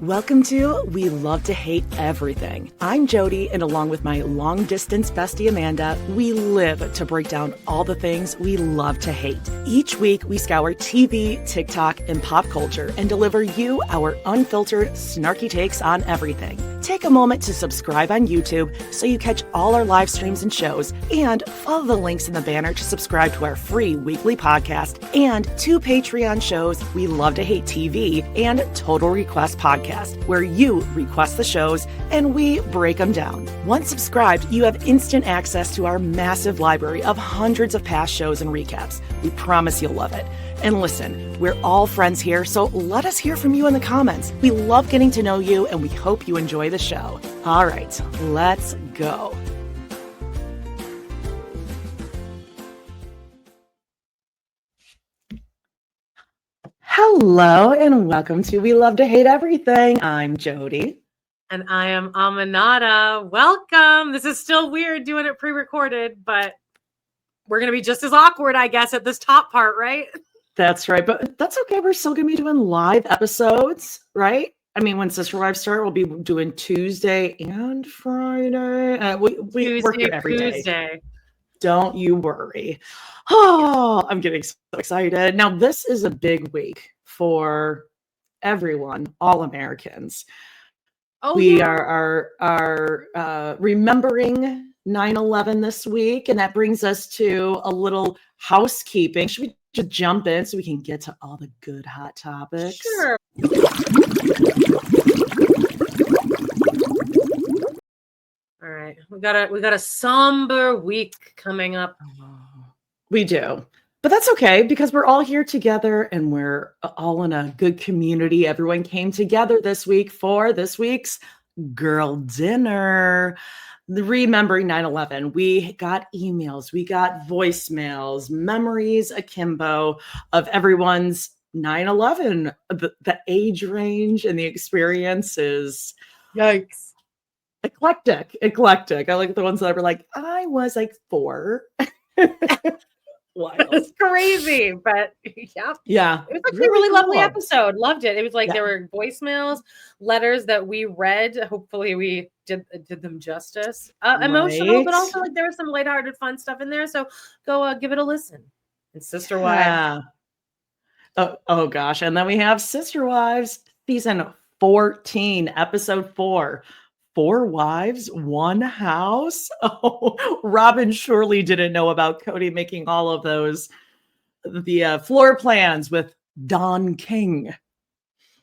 Welcome to We Love to Hate Everything. I'm Jodi, and along with my long-distance bestie Amanda, we live to break down all the things we love to hate. Each week, we scour TV, TikTok, and pop culture and deliver you our unfiltered, snarky takes on everything. Take a moment to subscribe on YouTube so you catch all our live streams and shows, and follow the links in the banner to subscribe to our free weekly podcast and 2 Patreon shows, We Love to Hate TV and Total Request Podcast, where you request the shows and we break them down. Once subscribed, you have instant access to our massive library of hundreds of past shows and recaps. We promise you'll love it. And listen, we're all friends here, so let us hear from you in the comments. We love getting to know you, and we hope you enjoy the show. All right, let's go. Hello, and welcome to We Love to Hate Everything. I'm Jodi. And I am Aminata. Welcome. This is still weird doing it pre-recorded, but we're going to be just as awkward, I guess, at this top part, right? That's right, but that's okay. We're still going to be doing live episodes, right? I mean, when Sister Wives start, we'll be doing Tuesday and Friday. We work here every day. Don't you worry. Oh, I'm getting so excited. Now, this is a big week for everyone, all Americans. We are remembering 9/11 this week, and that brings us to a little housekeeping. Should we just jump in so we can get to all the good hot topics? Sure. All right, we got a somber week coming up. We do, but that's okay because we're all here together and we're all in a good community. Everyone came together this week for this week's girl dinner. Remembering 9/11, we got emails, we got voicemails, memories akimbo of everyone's 9/11. The age range and the experience is Yikes. eclectic. I like the ones that were like, I was like 4. Wild. It's crazy, but yeah. It was actually a really lovely episode. Loved it. It was like there were voicemails, letters that we read. Hopefully we did them justice. Emotional, but also like there was some lighthearted, fun stuff in there. So go give it a listen. And Sister Wives. Oh gosh. And then we have Sister Wives season 14, episode 4. 4 wives, 1 house. Oh, Robin surely didn't know about Cody making all of the floor plans with Don King.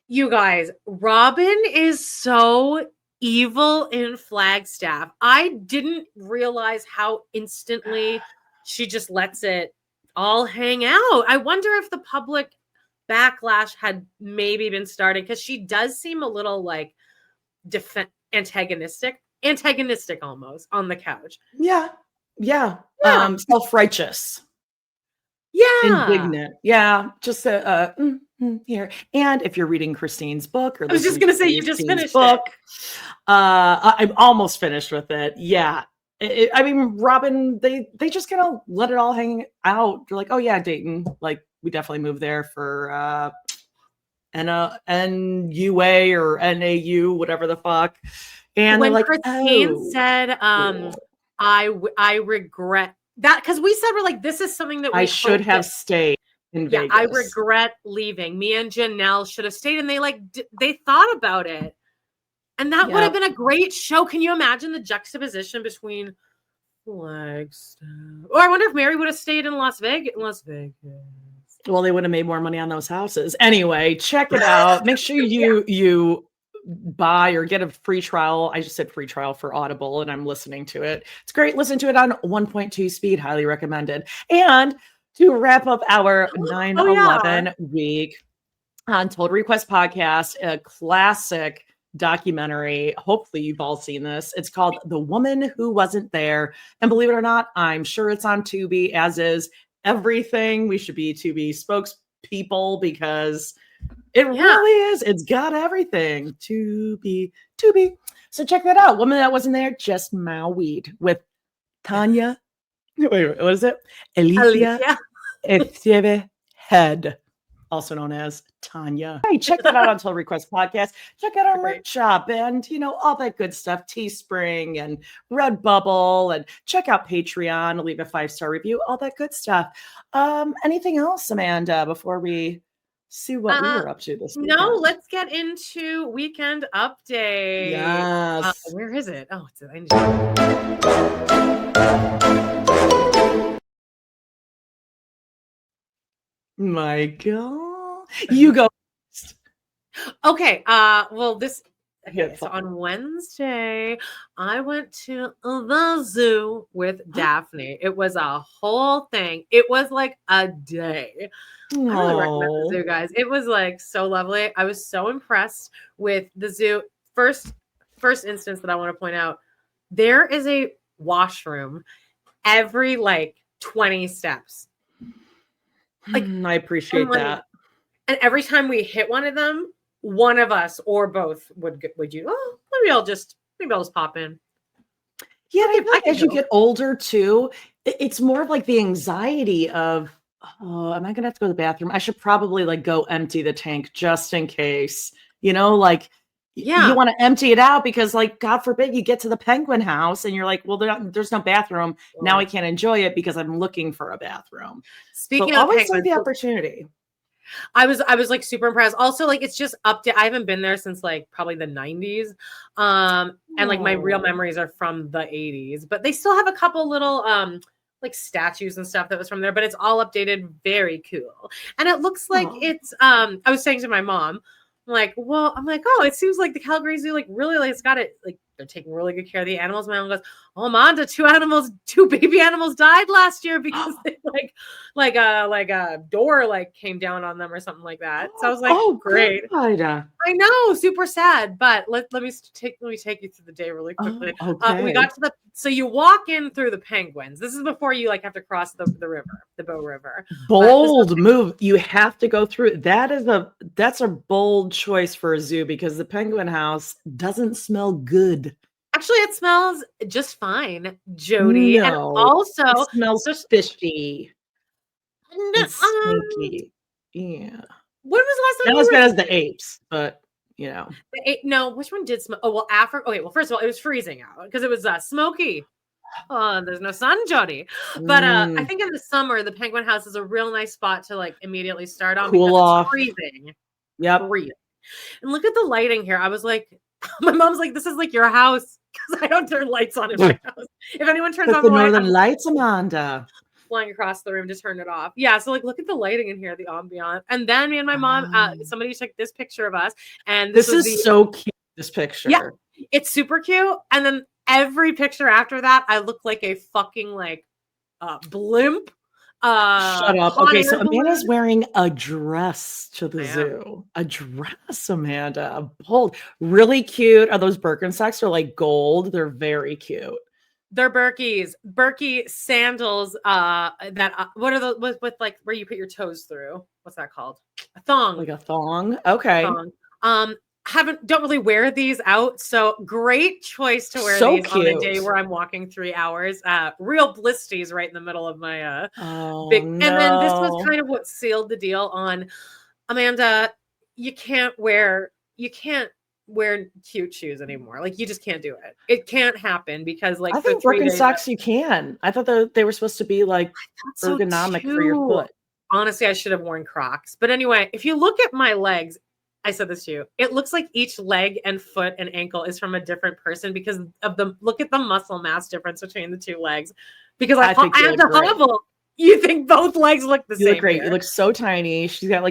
You guys, Robin is so evil in Flagstaff. I didn't realize how instantly she just lets it all hang out. I wonder if the public backlash had maybe been started because she does seem a little like antagonistic almost on the couch. Yeah. Self-righteous. Yeah. Indignant. Yeah. Just here. And if you're reading Christine's book, or I was just going to say, you just finished book, I'm almost finished with it. Yeah. I mean, Robin, they just kind of let it all hang out. They're like, oh yeah, Dayton. Like we definitely moved there for, NUA or NAU, whatever the fuck. And when like, Christine said, I regret that, because we said we're like, this is something that we I should have stayed in Vegas. I regret leaving. Me and Jenelle should have stayed, and they thought about it, and that would have been a great show. Can you imagine the juxtaposition between Flagstaff? Or I wonder if Mary would have stayed in Las Vegas. Well, they would have made more money on those houses. Anyway, check it out. Make sure you buy or get a free trial. I just said free trial for Audible, and I'm listening to it. It's great. Listen to it on 1.2 speed. Highly recommended. And to wrap up our 9/11 week on Total Request Podcast, a classic documentary. Hopefully you've all seen this. It's called The Woman Who Wasn't There. And believe it or not, I'm sure it's on Tubi, as is everything. We should be Tubi spokespeople because it really is. It's got everything. Tubi. So check that out. Woman That Wasn't There, Just My Weed with Tanya. Wait, what is it? Alicia Esteve Head. also known as Tanya. Hey, check that out on Total Request Podcast. Check out our merch shop and, all that good stuff, Teespring and Redbubble, and check out Patreon, leave a 5-star review, all that good stuff. Anything else, Amanda, before we see what we were up to this weekend? No, let's get into weekend update. Yes. Where is it? Oh, it's my God. You go first. Okay. Well, so on Wednesday, I went to the zoo with Daphne. It was a whole thing. It was like a day. Aww. I really recommend the zoo, guys. It was like so lovely. I was so impressed with the zoo. First instance that I want to point out, there is a washroom every 20 steps. I appreciate that. And every time we hit one of them, one of us or both would you? Oh, maybe I'll just pop in. Yeah, I feel like as you get older too, it's more of like the anxiety of, oh, am I gonna have to go to the bathroom? I should probably go empty the tank just in case. You want to empty it out because God forbid you get to the penguin house and you're like, well, there's no bathroom. Right. Now I can't enjoy it because I'm looking for a bathroom. Speaking of always take the opportunity. I was super impressed. Also, it's just I haven't been there since probably the 90s. And my real memories are from the 80s, but they still have a couple little statues and stuff that was from there, but it's all updated. Very cool. And it looks like it's I was saying to my mom, oh, it seems like the Calgary Zoo really it's got it they're taking really good care of the animals. My mom goes, oh, Amanda, two baby animals died last year because they a door came down on them or something like that. So I was like, oh, great. God. I know, super sad. But let me take you through the day really quickly. Okay. We got to so you walk in through the penguins. This is before you have to cross the river, the Bow River. Bold move. You have to go through. That's a bold choice for a zoo because the penguin house doesn't smell good. Actually, it smells just fine, Jody. No, and also it smells fishy. And stinky. Yeah. When was the last time? Not as bad as the apes, but no, which one did smell? Oh, well, Africa. Okay, well, first of all, it was freezing out because it was smoky. Oh, there's no sun, Jody. But I think in the summer, the penguin house is a real nice spot to immediately start on cool because off. It's freezing. Yep. Freezing. And look at the lighting here. I was like, my mom's like, this is your house because I don't turn lights on in my house. If anyone turns on the northern lights, Amanda. Flying across the room to turn it off. Yeah, so look at the lighting in here, the ambient. And then me and my mom, somebody took this picture of us, and this is so cute. This picture, yeah, it's super cute. And then every picture after that, I look like a fucking blimp. Shut up. Okay, so Amanda's wearing a dress to the zoo. A dress, Amanda. Bold, really cute. Are those Birkenstocks? They're gold. They're very cute. They're Berkey sandals. That what are those with where you put your toes through? What's that called? A thong. Like a thong. Okay. Thong. Don't really wear these out. So great choice to wear these on a day where I'm walking 3 hours. Real blisties right in the middle of my big. No. And then this was kind of what sealed the deal on Amanda. You can't wear cute shoes anymore. You just can't do it. It can't happen because I think Birkenstocks you can. I thought they were supposed to be ergonomic for your foot. Honestly, I should have worn Crocs. But anyway, if you look at my legs, I said this to you, it looks like each leg and foot and ankle is from a different person because of look at the muscle mass difference between the two legs. Because I have to hobble. You think both legs look the same? You look great. Here. You look so tiny. She's got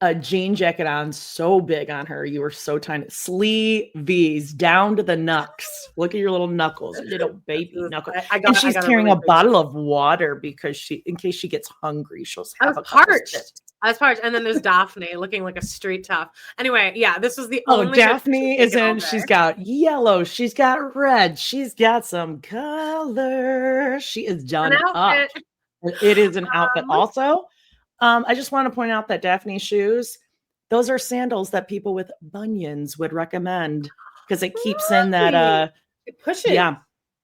a jean jacket on, so big on her. You were so tiny. Sleeves down to the knucks. Look at your little knuckles, your little baby knuckles. And she's carrying a bottle of water because in case she gets hungry, she'll have a parched. I was parched. And then there's Daphne looking like a street tough. Anyway, yeah, this was the only. Daphne isn't. She's got yellow. She's got red. She's got some color. She is done up. It is an outfit also. I just want to point out that Daphne's shoes, those are sandals that people with bunions would recommend because it keeps in that it pushes. Yeah,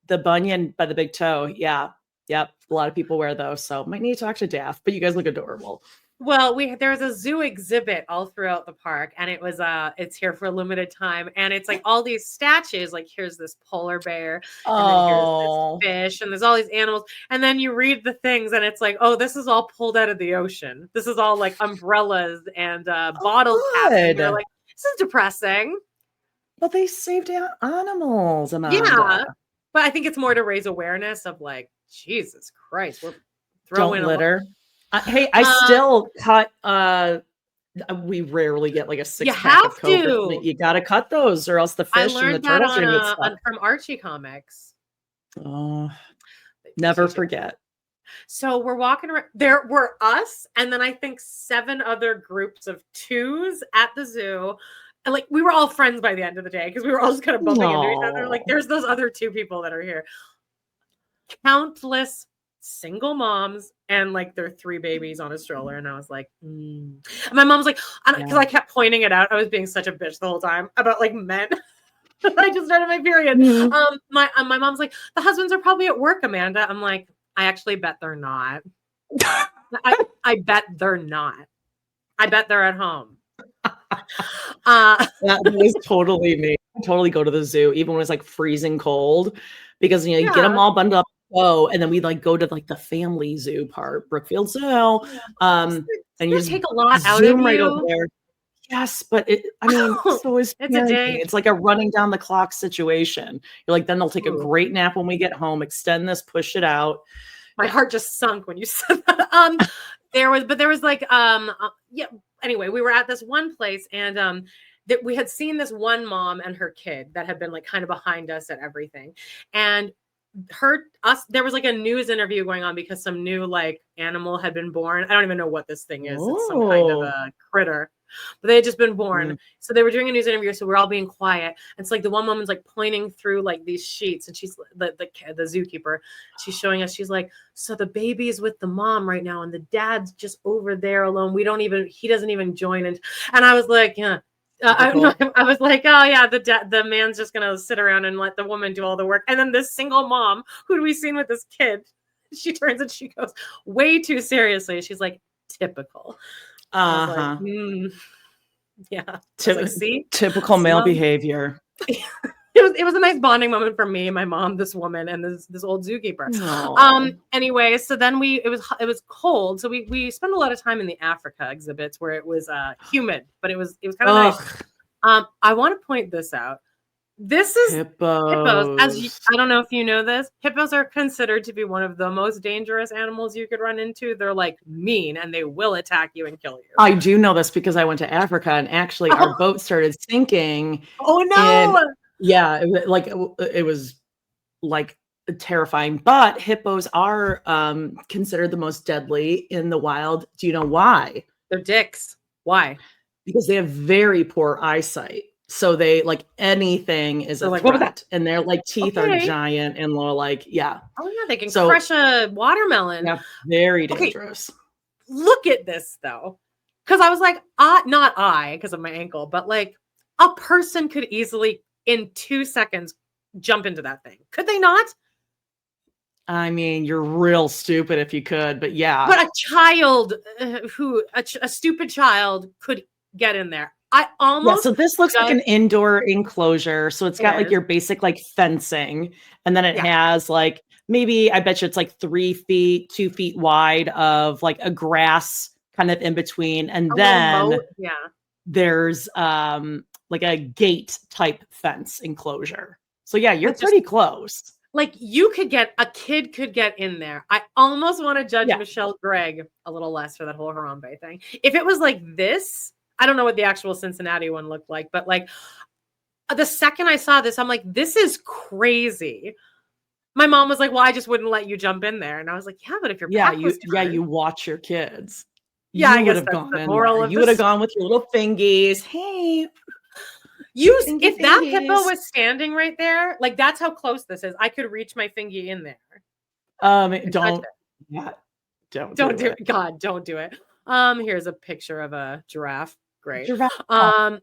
the bunion by the big toe. Yeah. Yep. A lot of people wear those, so might need to talk to Daff, but you guys look adorable. Well, there was a zoo exhibit all throughout the park, and it was it's here for a limited time, and it's like all these statues, like here's this polar bear, and then here's this fish, and there's all these animals, and then you read the things, and it's like, oh, this is all pulled out of the ocean. This is all like umbrellas and bottle caps, and you're like, this is depressing. But they saved animals, Amanda. Yeah, but I think it's more to raise awareness of like, Jesus Christ, we're throwing don't litter. Hey, I still cut. We rarely get like a 6-pack of Coke. You got to cut those, or else the fish and the turtles are gonna get stuck. From Archie Comics. Oh, never forget. So we're walking around. There were us, and then I think 7 other groups of 2s at the zoo. And like we were all friends by the end of the day because we were all just kind of bumping into each other. Like there's those other 2 people that are here. Countless single moms and like their 3 babies on a stroller, and I was like, And my mom was like, because I kept pointing it out. I was being such a bitch the whole time about like men. I just started my period. My mom's like, the husbands are probably at work, Amanda. I'm like, I actually bet they're not. I bet they're not. I bet they're at home. That was totally me. I totally go to the zoo even when it's like freezing cold, because you get them all bundled up. And then we like go to like the family zoo part, Brookfield Zoo. And you just take a lot out of you. Right over there. Yes, but so is it's a day. It's like a running down the clock situation. You're like, then they'll take a great nap when we get home, extend this, push it out. My heart just sunk when you said that. There was like anyway, we were at this one place, and that we had seen this one mom and her kid that had been like kind of behind us at everything, and there was like a news interview going on because some new like animal had been born. I don't even know what this thing is. It's some kind of a critter, but they had just been born. So they were doing a news interview, so we're all being quiet. And it's like the one woman's like pointing through like these sheets, and she's the zookeeper. She's showing us. She's like, so the baby is with the mom right now, and the dad's just over there alone. He doesn't even join. And I was like, yeah. I was like, oh yeah, the man's just gonna sit around and let the woman do all the work. And then this single mom, who do we seen with this kid? She turns and she goes way too seriously. She's like, typical. Like, yeah. See, typical male behavior. It was a nice bonding moment for me, my mom, this woman, and this old zookeeper. Anyway, so then it was cold, so we spent a lot of time in the Africa exhibits where it was humid, but it was kind of nice. I want to point this out. This is hippos. I don't know if you know this. Hippos are considered to be one of the most dangerous animals you could run into. They're like mean, and they will attack you and kill you. I do know this because I went to Africa, and actually our boat started sinking. Oh no! Yeah, it was like terrifying. But hippos are considered the most deadly in the wild. Do you know why? They're dicks. Why? Because they have very poor eyesight. So they like anything is a threat, and their like teeth are giant and like Oh yeah, they can crush a watermelon. Yeah, very dangerous. Look at this though, because I was like, not because of my ankle, but like a person could easily in 2 seconds jump into that thing. Could they not? I mean, you're real stupid if you could, but yeah. But a child a stupid child could get in there. So this looks like an indoor enclosure. So it's got like your basic like fencing, and then it has like maybe I bet you it's like 3 feet, 2 feet wide of like a grass kind of in between, and then there's like a gate type fence enclosure. So yeah, you're pretty close. Like a kid could get in there. I almost want to judge Michelle Gregg a little less for that whole Harambe thing. If it was like this, I don't know what the actual Cincinnati one looked like, but like the second I saw this, I'm like, this is crazy. My mom was like, well, I just wouldn't let you jump in there. And I was like, yeah, but if you're you watch your kids. Yeah, you would have gone in there. You would have gone with your little fingies. Hey, if that hippo was standing right there, like that's how close this is. I could reach my fingy in there. Don't do it. God, don't do it. Here's a picture of a giraffe. Great. Giraffe.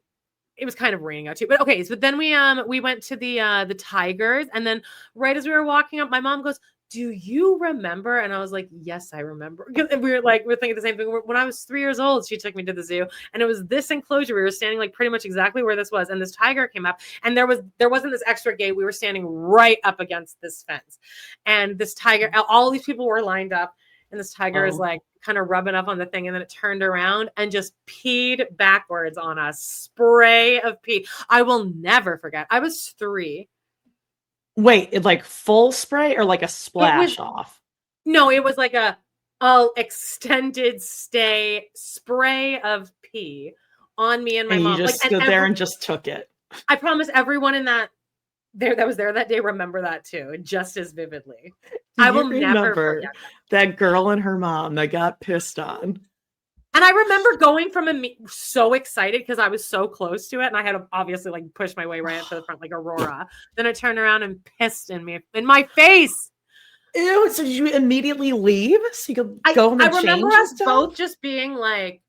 It was kind of raining out too, but okay. So then we went to the tigers, and then right as we were walking up, my mom goes, do you remember? And I was like, yes, I remember. And we we're thinking the same thing. When I was 3 years old, she took me to the zoo, and it was this enclosure. We were standing like pretty much exactly where this was, and this tiger came up, and there wasn't this extra gate. We were standing right up against this fence, and this tiger, all these people were lined up, and this tiger is like kind of rubbing up on the thing, and then it turned around and just peed backwards on us. Spray of pee. I will never forget. I was 3. Wait, like full spray or like a splash off? No, it was like a extended stay spray of pee on me and my mom. You just stood there and just took it. I promise everyone in that was there that day remember that too, just as vividly. I will never forget that girl and her mom that got pissed on. And I remember going from so excited because I was so close to it, and I had to obviously like push my way right up to the front like Aurora. Then I turned around and pissed in my face. Ew! So did you immediately leave so you could go home and change? I remember us both just being like,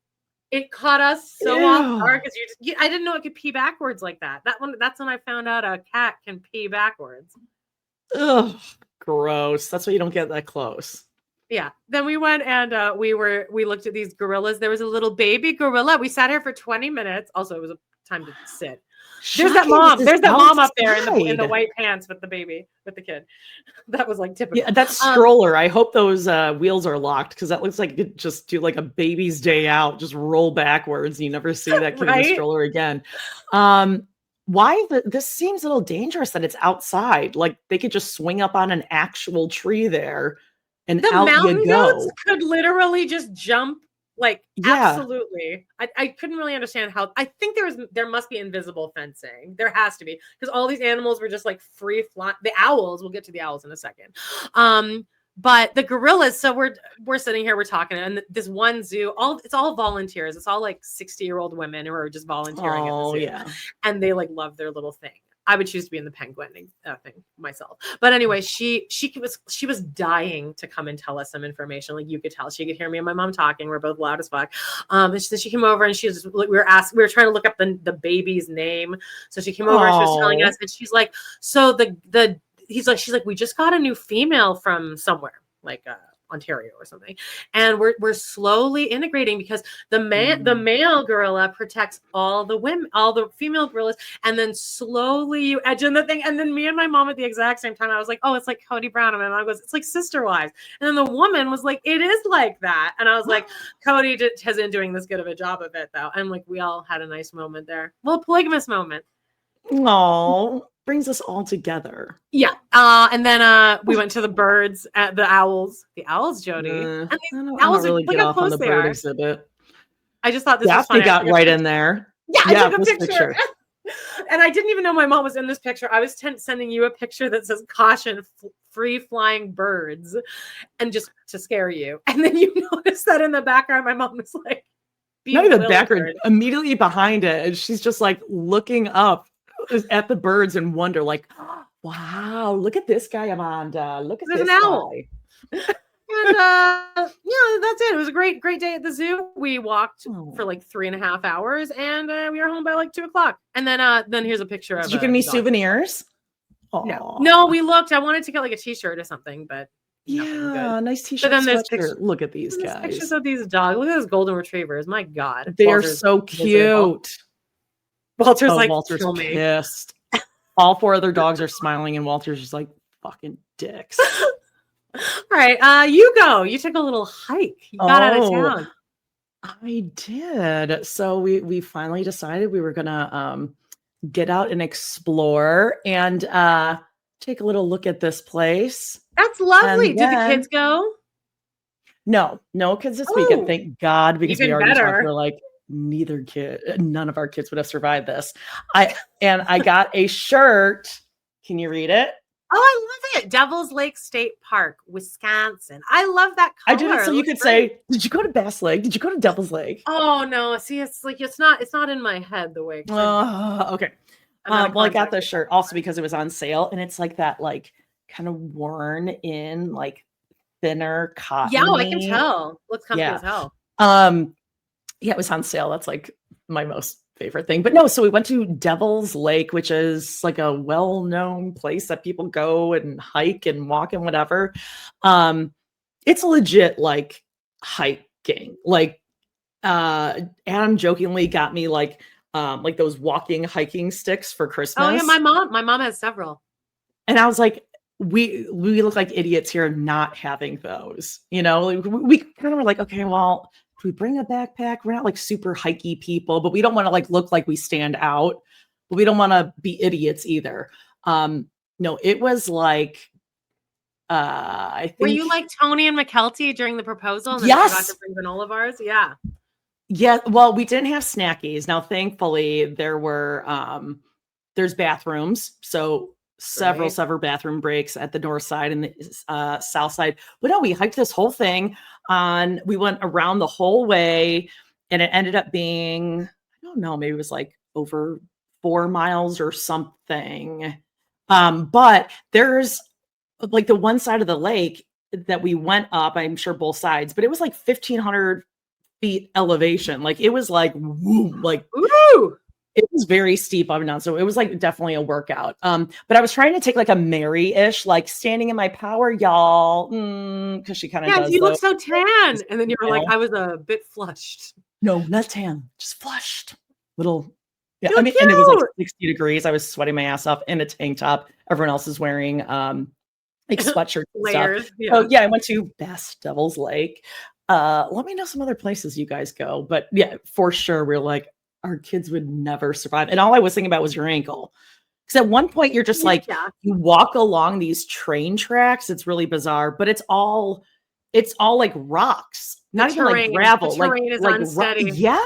it caught us so off guard because I didn't know it could pee backwards like that. That's when I found out a cat can pee backwards. Ugh, gross. That's why you don't get that close. Yeah. Then we went and we looked at these gorillas. There was a little baby gorilla. We sat here for 20 minutes. Also, it was a time to sit. There's that mom. There's that mom up there in the white pants with the baby, with the kid. That was like typical. Yeah, that stroller. I hope those wheels are locked because that looks like you could just do like a baby's day out, just roll backwards. You never see that kid in the stroller again. This seems a little dangerous that it's outside. Like they could just swing up on an actual tree there. And the mountain goats could literally just jump, like absolutely. I couldn't really understand how. I think there must be invisible fencing. There has to be because all these animals were just like free flying. The owls. We'll get to the owls in a second. But the gorillas. So we're sitting here, we're talking, and this one zoo. It's all volunteers. It's all like 60-year-old women who are just volunteering at the zoo. Yeah. And they like love their little thing. I would choose to be in the penguin thing myself. But anyway, she was dying to come and tell us some information. Like you could tell, she could hear me and my mom talking. We're both loud as fuck. And she came over and we were trying to look up the baby's name. So she came over and she was telling us, and she's like, so she's like, we just got a new female from somewhere, like Ontario or something, and we're slowly integrating because the male gorilla protects all the female gorillas, and then slowly you edge in the thing. And then me and my mom at the exact same time, I was like, oh, it's like Cody Brown, and my mom goes, it's like Sister Wives, and then the woman was like, it is like that, and I was like, Cody hasn't doing this good of a job of it though, and like we all had a nice moment there, well, polygamous moment. Oh, brings us all together. Yeah. And then we went to the birds, the owls, Jodi. And these owls really get off on the bird exhibit. I just thought this was funny. Got right in there. Yeah, I took a picture. And I didn't even know my mom was in this picture. I was sending you a picture that says caution, free flying birds, and just to scare you. And then you notice that in the background, my mom was like, not in the background, immediately behind it. And she's just like looking up at the birds and wonder, like, wow, look at this guy, Amanda. Look at this guy. And that's it. It was a great day at the zoo. We walked for like 3.5 hours, and we were home by like 2:00. And then here's a picture of. Did you get any souvenirs? No, we looked. I wanted to get like a T-shirt or something, but nice T-shirt. But then there's pictures. Look at these guys. Pictures of these dogs. Look at those golden retrievers. My God, they are so cute. Walter's Walter's pissed. All 4 other dogs are smiling, and Walter's just like, fucking dicks. All right, you go. You took a little hike. You got out of town. I did. So we finally decided we were gonna get out and explore and take a little look at this place. That's lovely. Did the kids go? No kids this weekend. Thank God, because we already talked. We're like, none of our kids would have survived this. I got a shirt. Can you read it? Oh, I love it. Devil's Lake State Park, Wisconsin. I love that color. I did it so you could say, did you go to Bass Lake? Did you go to Devil's Lake? Oh no. See, it's like it's not in my head the way. Okay. Well, I got this shirt also because it was on sale, and it's like that, like kind of worn in, like thinner cotton. Yeah, I can tell. Looks comfy as hell. Yeah, it was on sale. That's like my most favorite thing. But no, so we went to Devil's Lake, which is like a well-known place that people go and hike and walk and whatever. It's legit like hiking. Like Adam jokingly got me like those walking hiking sticks for Christmas. Oh yeah, my mom has several. And I was like, we look like idiots here not having those. You know, like, we kind of were like, okay, well, do we bring a backpack? We're not like super hikey people, but we don't want to like look like we stand out, but we don't want to be idiots either. No, it was like I think. Were you like Tony and McKelty during the proposal? And then yes. forgot to bring granola bars? Yeah. Yeah. Well, we didn't have snackies. Now, thankfully, there were there's bathrooms. So several bathroom breaks at the north side and the south side. But no, we hiked this whole thing on. We went around the whole way, and it ended up being, I don't know, maybe it was like over 4 miles or something. But there's like the one side of the lake that we went up, I'm sure both sides, but it was like 1,500 feet elevation. Like it was like, woo, like, ooh. It was very steep up and down. So it was like definitely a workout. But I was trying to take like a Mary-ish, like standing in my power, y'all. Cause she kind of does. You look so tan. And then you were like, I was a bit flushed. No, not tan, just flushed. Little. Yeah, You're I mean, cute. and it was like 60 degrees. I was sweating my ass off in a tank top. Everyone else is wearing like sweatshirts layers. Stuff. Yeah. So yeah, I went to Best Devil's Lake. Let me know some other places you guys go. But yeah, for sure, we're like, our kids would never survive. And all I was thinking about was your ankle. Because at one point you're just like, you walk along these train tracks. It's really bizarre, but it's all like rocks, not even like gravel. The terrain is unsteady. Yeah.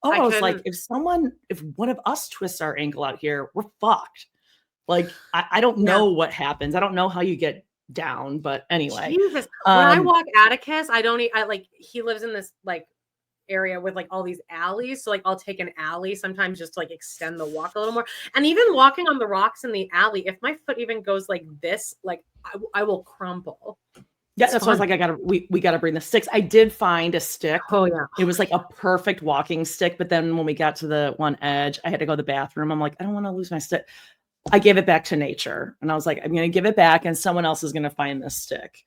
Oh, I was like, if one of us twists our ankle out here, we're fucked. Like, I don't know what happens. I don't know how you get down, but anyway. Jesus. When I walk Atticus, he lives in this like area with like all these alleys. So like I'll take an alley sometimes just to like extend the walk a little more. And even walking on the rocks in the alley, if my foot even goes like this, like I will crumple. Yeah, that's why I was like, we gotta bring the sticks. I did find a stick. Oh yeah. It was like a perfect walking stick. But then when we got to the one edge, I had to go to the bathroom. I'm like, I don't want to lose my stick. I gave it back to nature. And I was like, I'm gonna give it back and someone else is gonna find this stick.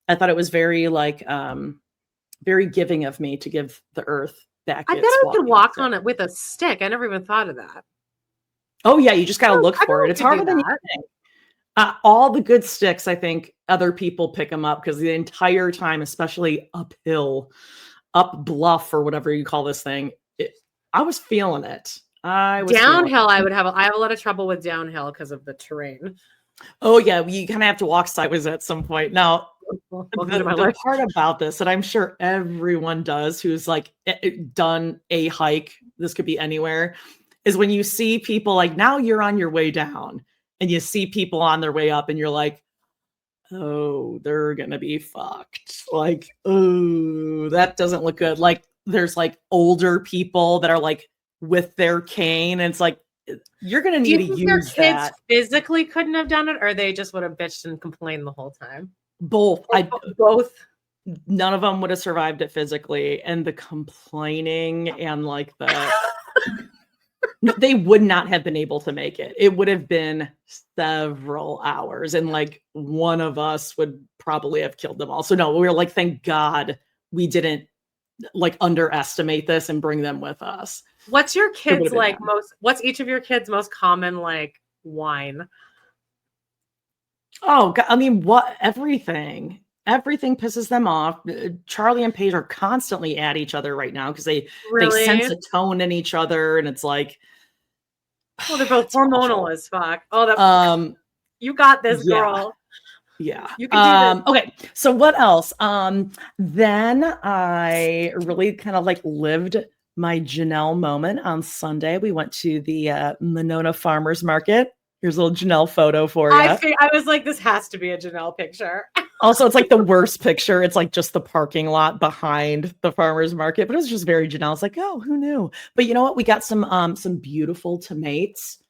I thought it was very like very giving of me to give the earth back. I bet I could walk on it with a stick. I never even thought of that. Oh yeah, you just gotta look for it. It's harder than you think. All the good sticks, I think other people pick them up because the entire time, especially uphill, up bluff or whatever you call this thing, I was feeling it. Downhill, I have a lot of trouble with downhill because of the terrain. Oh yeah, you kind of have to walk sideways at some point. Now, the part about this that I'm sure everyone does who's like done a hike, this could be anywhere, is when you see people like now you're on your way down and you see people on their way up and you're like, oh, they're gonna be fucked. Like, oh, that doesn't look good. Like there's like older people that are like with their cane and it's like, you're gonna need to use your kids that. Physically couldn't have done it, or they just would have bitched and complained the whole time. Both. Both. None of them would have survived it physically, and the complaining and like the they would not have been able to make it. It would have been several hours, and like one of us would probably have killed them all. So no, we were like, thank God we didn't like underestimate this and bring them with us. What's your kids like what's each of your kids' most common like wine? Oh, God, I mean, everything pisses them off. Charlie and Paige are constantly at each other right now because they sense a tone in each other, and it's like, oh, they're both hormonal as fuck. Oh, you got this, girl. Yeah. You can do this. Okay. So what else? Then I really kind of like lived my Jenelle moment on Sunday. We went to the Monona Farmers Market. Here's a little Jenelle photo for you. I was like, this has to be a Jenelle picture. Also, it's like the worst picture. It's like just the parking lot behind the farmer's market, but it was just very Jenelle. It's like, oh, who knew? But you know what? We got some beautiful tomatoes,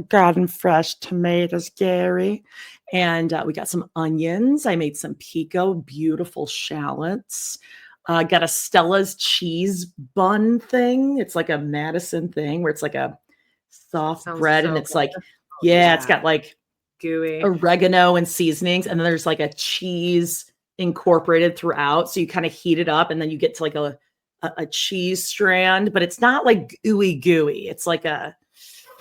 garden fresh tomatoes, Gary. And we got some onions. I made some pico, beautiful shallots. Got a Stella's cheese bun thing. It's like a Madison thing where it's like a soft bread and it's like, it's got like gooey oregano and seasonings. And then there's like a cheese incorporated throughout. So you kind of heat it up and then you get to like a cheese strand, but it's not like gooey. It's like a,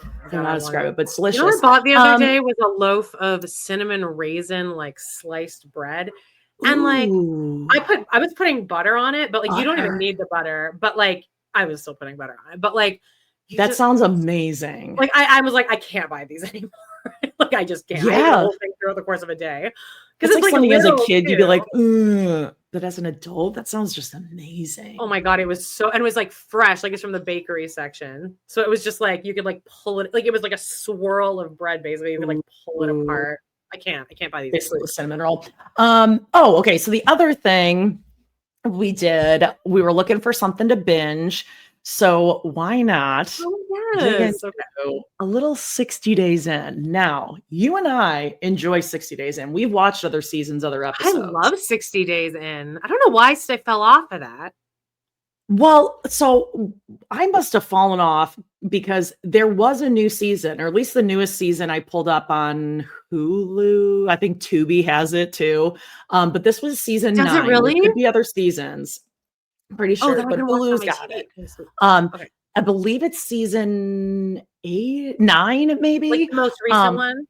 I don't know how to describe it, but it's delicious. You know what I bought the other day was a loaf of cinnamon raisin, like sliced bread. And like I was putting butter on it, but like you don't even need the butter, but like I was still putting butter on it. But like that sounds amazing. Like I was like, I can't buy these anymore. Like I just can't. I ate the whole thing throughout the course of a day. Because it's like something as a kid, you'd be like, but as an adult, that sounds just amazing. Oh my God. It was and it was like fresh, like it's from the bakery section. So it was just like, you could like pull it, like it was like a swirl of bread, basically. You could like pull it apart. I can't buy these. Basically a cinnamon roll. Okay. So the other thing we were looking for something to binge. So why not a little 60 Days In? Now, you and I enjoy 60 Days In. We've watched other seasons, other episodes. I love 60 Days In. I don't know why I fell off of that. Well, so I must have fallen off because there was a new season, or at least the newest season I pulled up on Hulu. I think Tubi has it too. But this was season 9. Does it really? There could be other seasons. I'm pretty sure, but Hulu's got it. Okay. I believe it's season 9, maybe. Like the most recent one?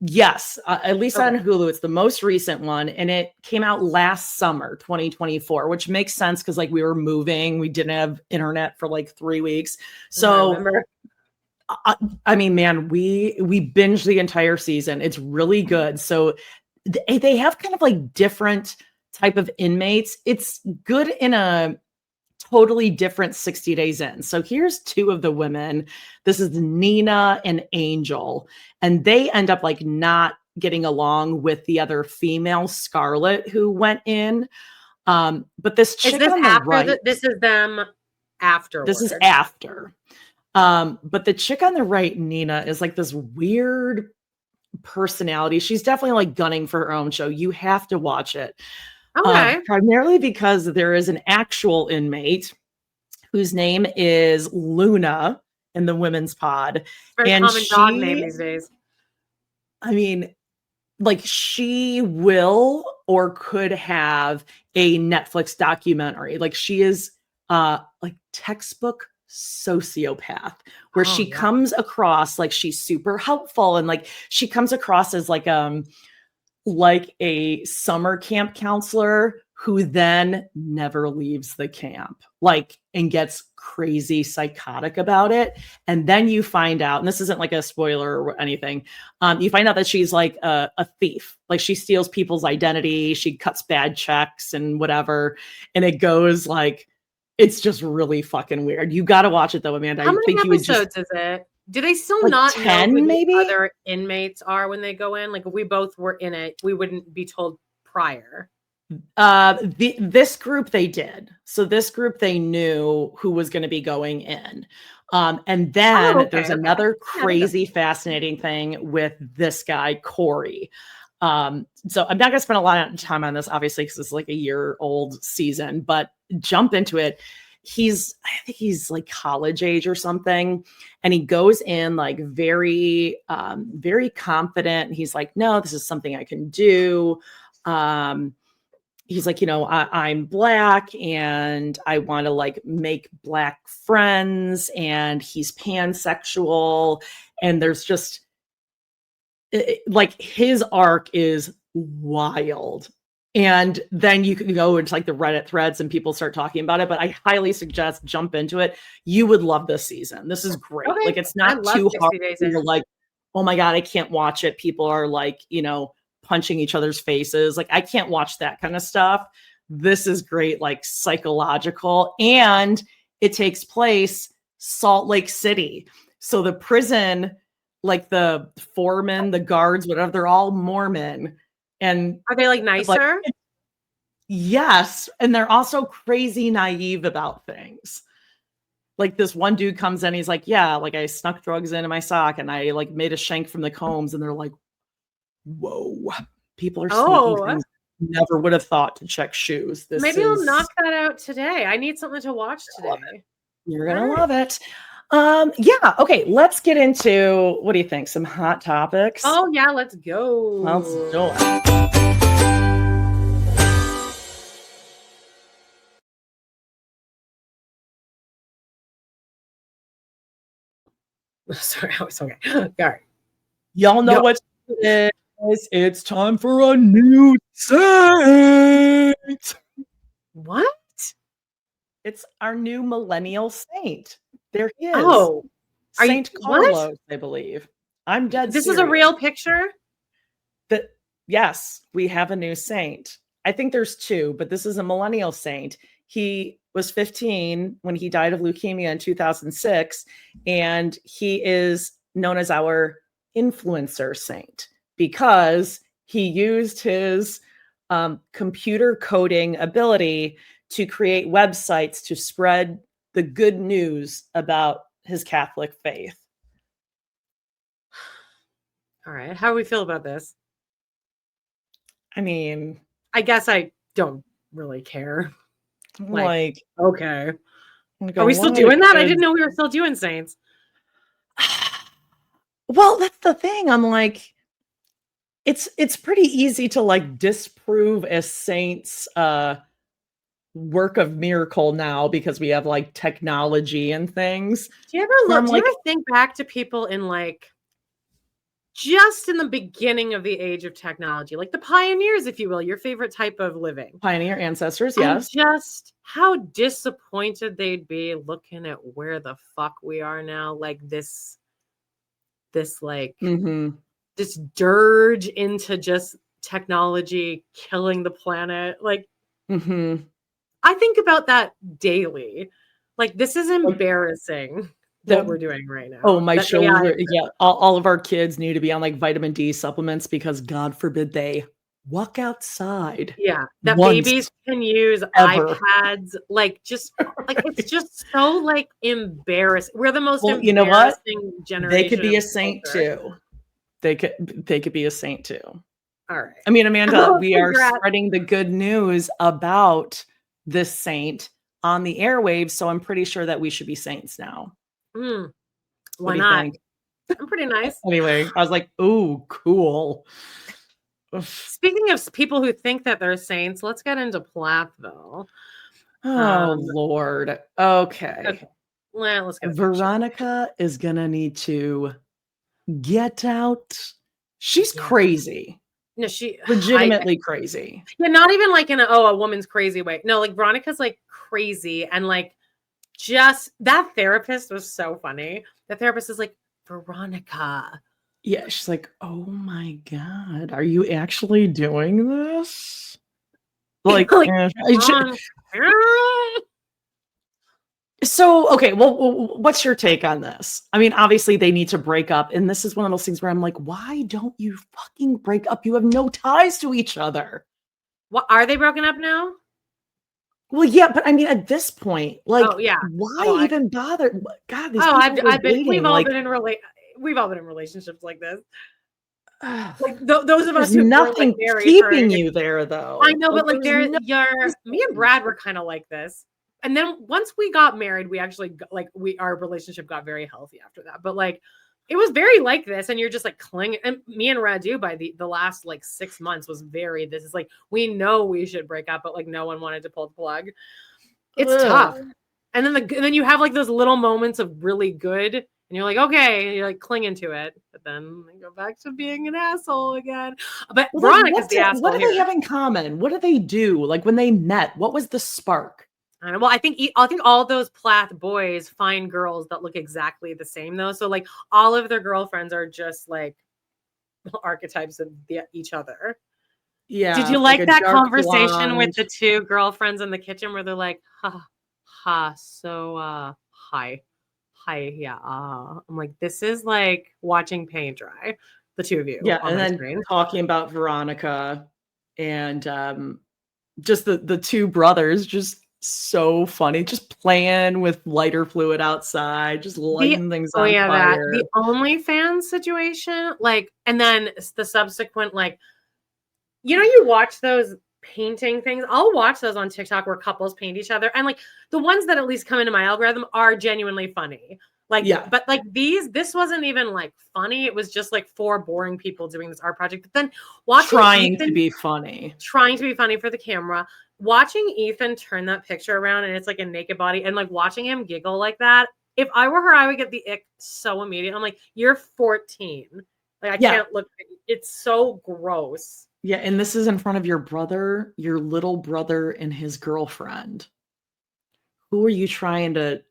Yes, at least on Hulu, it's the most recent one, and it came out last summer, 2024, which makes sense because like we were moving, we didn't have internet for like 3 weeks. So, I mean, man, we binged the entire season. It's really good. So they have kind of like different type of inmates. It's good in a totally different 60 Days In. So here's 2 of the women. This is Nina and Angel, and they end up like not getting along with the other female, Scarlett, who went in. But this chick on the right, this is them after. This is after. But the chick on the right, Nina, is like this weird personality. She's definitely like gunning for her own show. You have to watch it. Okay. Primarily because there is an actual inmate whose name is Luna in the women's pod. Very common dog name these days. I mean, like she will or could have a Netflix documentary. Like she is like textbook sociopath where she comes across like she's super helpful and like she comes across as like a summer camp counselor who then never leaves the camp, like, and gets crazy psychotic about it. And then you find out, and this isn't like a spoiler or anything, you find out that she's like a thief. Like she steals people's identity. She cuts bad checks and whatever. And it goes like, it's just really fucking weird. You got to watch it though, Amanda. How many episodes is it? Do they still like not 10, know who maybe? The other inmates are when they go in? Like if we both were in it, we wouldn't be told prior. This group they did. So this group they knew who was going to be going in. And then there's another crazy fascinating thing with this guy, Corey. So I'm not going to spend a lot of time on this, obviously, because it's like a year-old season, but jump into it. I think he's like college age or something. And he goes in like very, very confident. And he's like, no, this is something I can do. He's like, you know, I'm Black and I want to like make Black friends, and he's pansexual. And there's just like his arc is wild. And then you can go into like the Reddit threads and people start talking about it, but I highly suggest jump into it. You would love this season. This is great. Okay. Like it's not too hard. You're like, oh my God, I can't watch it. People are like, you know, punching each other's faces. Like I can't watch that kind of stuff. This is great, like psychological, and it takes place Salt Lake City. So the prison, like the foremen, the guards, whatever, they're all Mormon. And are they like nicer? Like, yes. And they're also crazy naive about things. Like this one dude comes in, he's like, yeah, like I snuck drugs into my sock and I like made a shank from the combs. And they're like, whoa, people are sneaking things never would have thought to check shoes. Maybe I'll knock that out today. I need something to watch today. You're gonna love it. Yeah, okay, let's get into, what do you think? Some hot topics? Oh yeah, let's go. Let's do it. Sorry, I was okay. All right. Y'all know what it is. It's time for a new saint. What? It's our new millennial saint. There he is. Oh, Saint Carlos, I believe. I'm dead This serious. is a real picture? Yes, we have a new saint. I think there's two, but this is a millennial saint. He was 15 when he died of leukemia in 2006, and he is known as our influencer saint because he used his computer coding ability to create websites to spread the good news about his Catholic faith. All right. How do we feel about this? I mean, I guess I don't really care. Like okay. Are we still doing that? I didn't know we were still doing saints. Well, that's the thing. I'm like, it's pretty easy to like disprove a saint's work of miracle now because we have like technology and things. Do you ever think back to people in like just in the beginning of the age of technology, like the pioneers, if you will, your favorite type of living? Pioneer ancestors, yes. And just how disappointed they'd be looking at where the fuck we are now. Like this like this dirge into just technology killing the planet. Like I think about that daily. Like this is embarrassing. What we're doing right now. Oh, my children. Yeah. All of our kids need to be on like vitamin D supplements because God forbid they walk outside. Yeah. That babies can use iPads. Like just like it's just so like embarrassing. We're the most embarrassing you know what? generation. They could be a saint too. They could be a saint too. All right. I mean, Amanda, we are spreading the good news about this saint on the airwaves, so I'm pretty sure that we should be saints now. Why not? I'm pretty nice. Anyway, I was like, "Ooh, cool." Speaking of people who think that they're saints, let's get into Plathville. Oh Lord. Okay. Well, let's get Veronica is gonna need to get out. She's crazy. No, she legitimately crazy. Yeah, not even like in a woman's crazy way. No, like Veronica's like crazy and like. Just that therapist was so funny. The therapist is like, Veronica. Yeah, she's like, oh my God, are you actually doing this? Like, so, okay, well, what's your take on this? I mean, obviously they need to break up. And this is one of those things where I'm like, why don't you fucking break up? You have no ties to each other. What, are they broken up now? Well, yeah, but I mean, at this point, like, why even bother? God, these we've all been in relationships like this. Like those of us who nothing keeping you there, though. I know, but like me and Brad were kind of like this, and then once we got married, we actually our relationship got very healthy after that. But like, it was very like this, and you're just like clinging. And me and Radu by the last like 6 months was very. This is like we know we should break up, but like no one wanted to pull the plug. It's tough. And then you have like those little moments of really good, and you're like, okay, and you're like clinging to it, but then they go back to being an asshole again. But Veronica's the asshole. What do they have in common? What do they do? Like when they met, what was the spark? I don't know. Well, I think all those Plath boys find girls that look exactly the same though. So like all of their girlfriends are just like archetypes of each other. Yeah. Did you like that conversation with the two girlfriends in the kitchen where they're like, so hi, yeah. I'm like, this is like watching paint dry. The two of you. Yeah, and then talking about Veronica and just the two brothers, just so funny, just playing with lighter fluid outside, just lighting things on fire. The OnlyFans situation, like, and then the subsequent, like, you know, you watch those painting things. I'll watch those on TikTok where couples paint each other. And like the ones that at least come into my algorithm are genuinely funny. Like, yeah. But like this wasn't even like funny. It was just like 4 boring people doing this art project. But then watching trying to be funny for the camera, watching Ethan turn that picture around and it's like a naked body and like watching him giggle like that. If I were her, I would get the ick so immediate. I'm like, you're 14. Like I can't look. It's so gross. Yeah, and this is in front of your brother, your little brother, and his girlfriend. Who are you trying to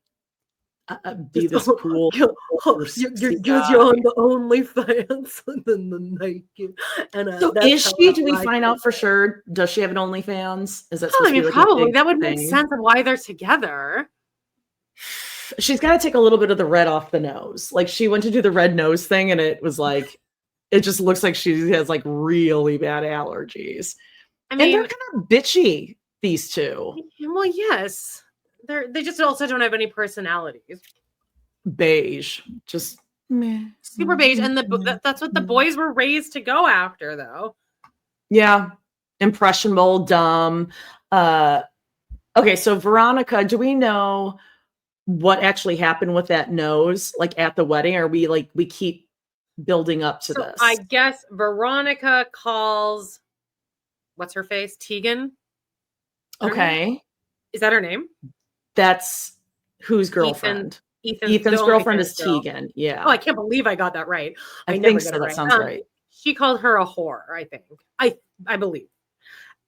be this cool? You're on the OnlyFans and then the naked. And so is she? Do we find out for sure? Does she have an OnlyFans? Is that? I mean, probably that would make sense of why they're together. She's got to take a little bit of the red off the nose. Like she went to do the red nose thing, and it was like. It just looks like she has like really bad allergies. I mean, and they're kind of bitchy, these two. Well, yes. They just also don't have any personalities. Beige. Just meh. Super beige. And that's what the boys were raised to go after, though. Yeah. Impressionable, dumb. Okay, so Veronica, do we know what actually happened with that nose, like at the wedding? Or we keep building up to this? I guess Veronica calls what's her face? Tegan. Okay. Is that her name? That's whose girlfriend? Ethan's girlfriend is Tegan. Yeah. Oh, I can't believe I got that right. I think so. That sounds right. She called her a whore, I think. I believe.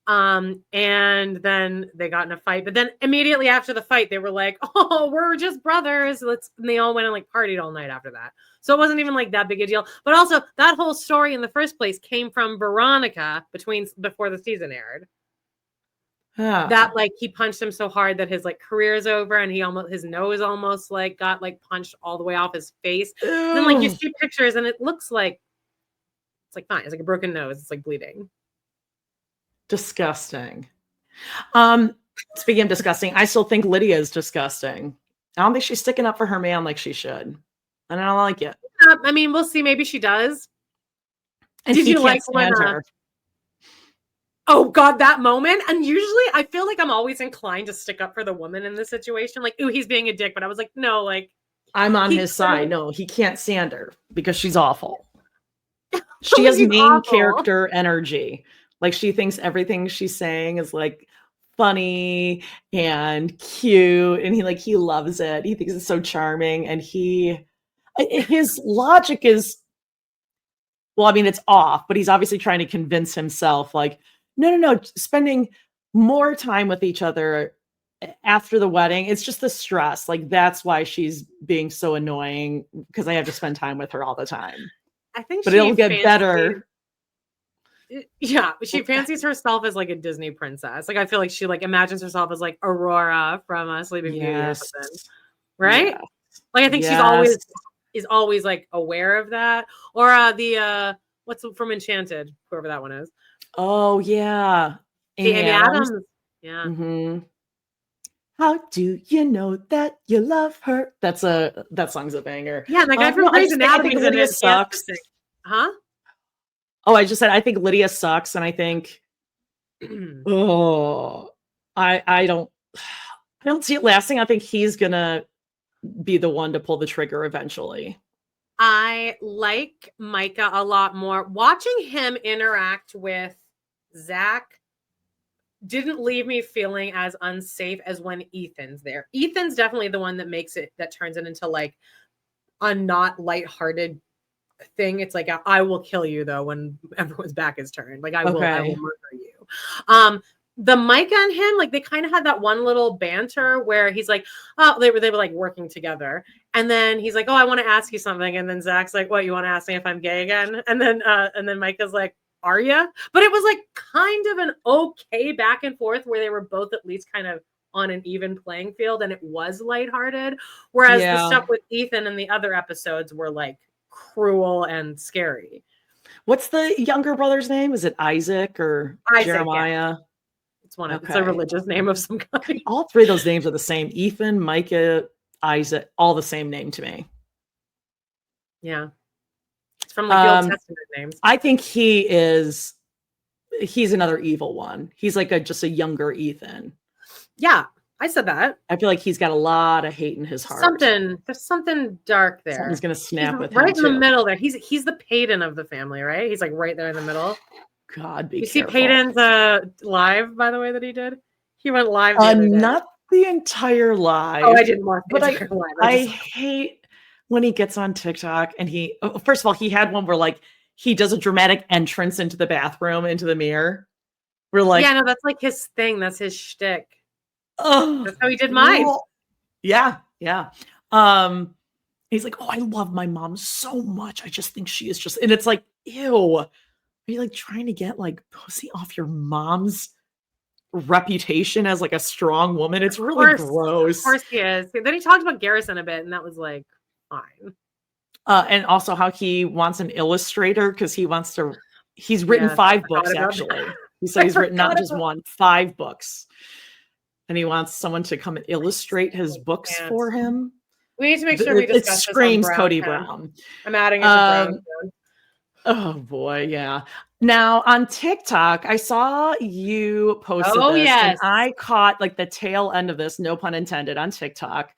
And then they got in a fight. But then immediately after the fight, they were like, "Oh, we're just brothers. And they all went and like partied all night after that. So it wasn't even like that big a deal. But also, that whole story in the first place came from Veronica before the season aired. Yeah. That like he punched him so hard that his like career is over, and his nose almost like got like punched all the way off his face. And then like you see pictures, and it looks like it's like fine. It's like a broken nose. It's like bleeding. Disgusting. Speaking of disgusting, I still think Lydia is disgusting. I don't think she's sticking up for her man like she should. And I don't like it. I mean, we'll see. Maybe she does. And did you like when her? Oh God, that moment. And usually I feel like I'm always inclined to stick up for the woman in this situation. Like, ooh, he's being a dick. But I was like, no, like I'm on his side. No, he can't stand her because she's awful. She has main character energy. Like she thinks everything she's saying is like funny and cute. And he loves it. He thinks it's so charming. And his logic is, well, I mean, it's off, but he's obviously trying to convince himself like, no, spending more time with each other after the wedding. It's just the stress. Like, that's why she's being so annoying, because I have to spend time with her all the time. I think but it'll get better. Yeah, she fancies herself as like a Disney princess. Like, I feel like she like imagines herself as like Aurora from Sleeping Beauty or something. Right? Yeah. Like, I think she's always like aware of that. Or the what's from Enchanted, whoever that one is. Oh yeah, Amy Adams. Yeah. Mm-hmm. How do you know that you love her? That song's a banger. Yeah, the guy from Grey's Anatomy Lydia sucks. Huh? Oh, I just said I think Lydia sucks, and I think I don't see it lasting. I think he's gonna be the one to pull the trigger eventually. I like Micah a lot more. Watching him interact with Zach didn't leave me feeling as unsafe as when Ethan's there. Ethan's definitely the one that turns it into like a not lighthearted thing. It's like, I will kill you though when everyone's back is turned. Like I will murder you. The Micah and him, like they kind of had that one little banter where he's like, oh, they were like working together. And then he's like, oh, I want to ask you something. And then Zach's like, what, you want to ask me if I'm gay again? And then Micah's like, are you? But it was like kind of an okay back and forth where they were both at least kind of on an even playing field, and it was lighthearted. Whereas the stuff with Ethan in the other episodes were like cruel and scary. What's the younger brother's name? Is it Isaac or Jeremiah? Yeah. It's it's a religious name of some kind. All three of those names are the same. Ethan, Micah, Isaac, all the same name to me. Yeah. It's from like the Old Testament names. I think he is he's another evil one. He's like just a younger Ethan. Yeah, I said that. I feel like he's got a lot of hate in his heart. There's something dark there. Something's gonna snap with right him in the too. middle there. He's the Peyton of the family, right? He's like right there in the middle. God, be you careful. see Peyton's live, by the way, that he did? He went live the other day. Not the entire live. Oh, I didn't watch but the entire live. I hate when he gets on TikTok and first of all, he had one where like he does a dramatic entrance into the bathroom, into the mirror. We're like, yeah, no, that's like his thing. That's his shtick. Oh, that's how he did mine. Yeah. He's like, oh, I love my mom so much. I just think she is just, and it's like, ew. Are you like trying to get like pussy off your mom's reputation as like a strong woman? It's really gross. Of course he is. Then he talked about Garrison a bit, and that was like fine. And also how he wants an illustrator because he's written 5 books actually. He said he's written not just 1, 5 books. And he wants someone to come and illustrate his books for him. We need to make sure we discuss it screams Cody Brown. I'm adding it to Brown. Oh boy, yeah. Now on TikTok, I saw you posted this, and I caught like the tail end of this, no pun intended, on TikTok.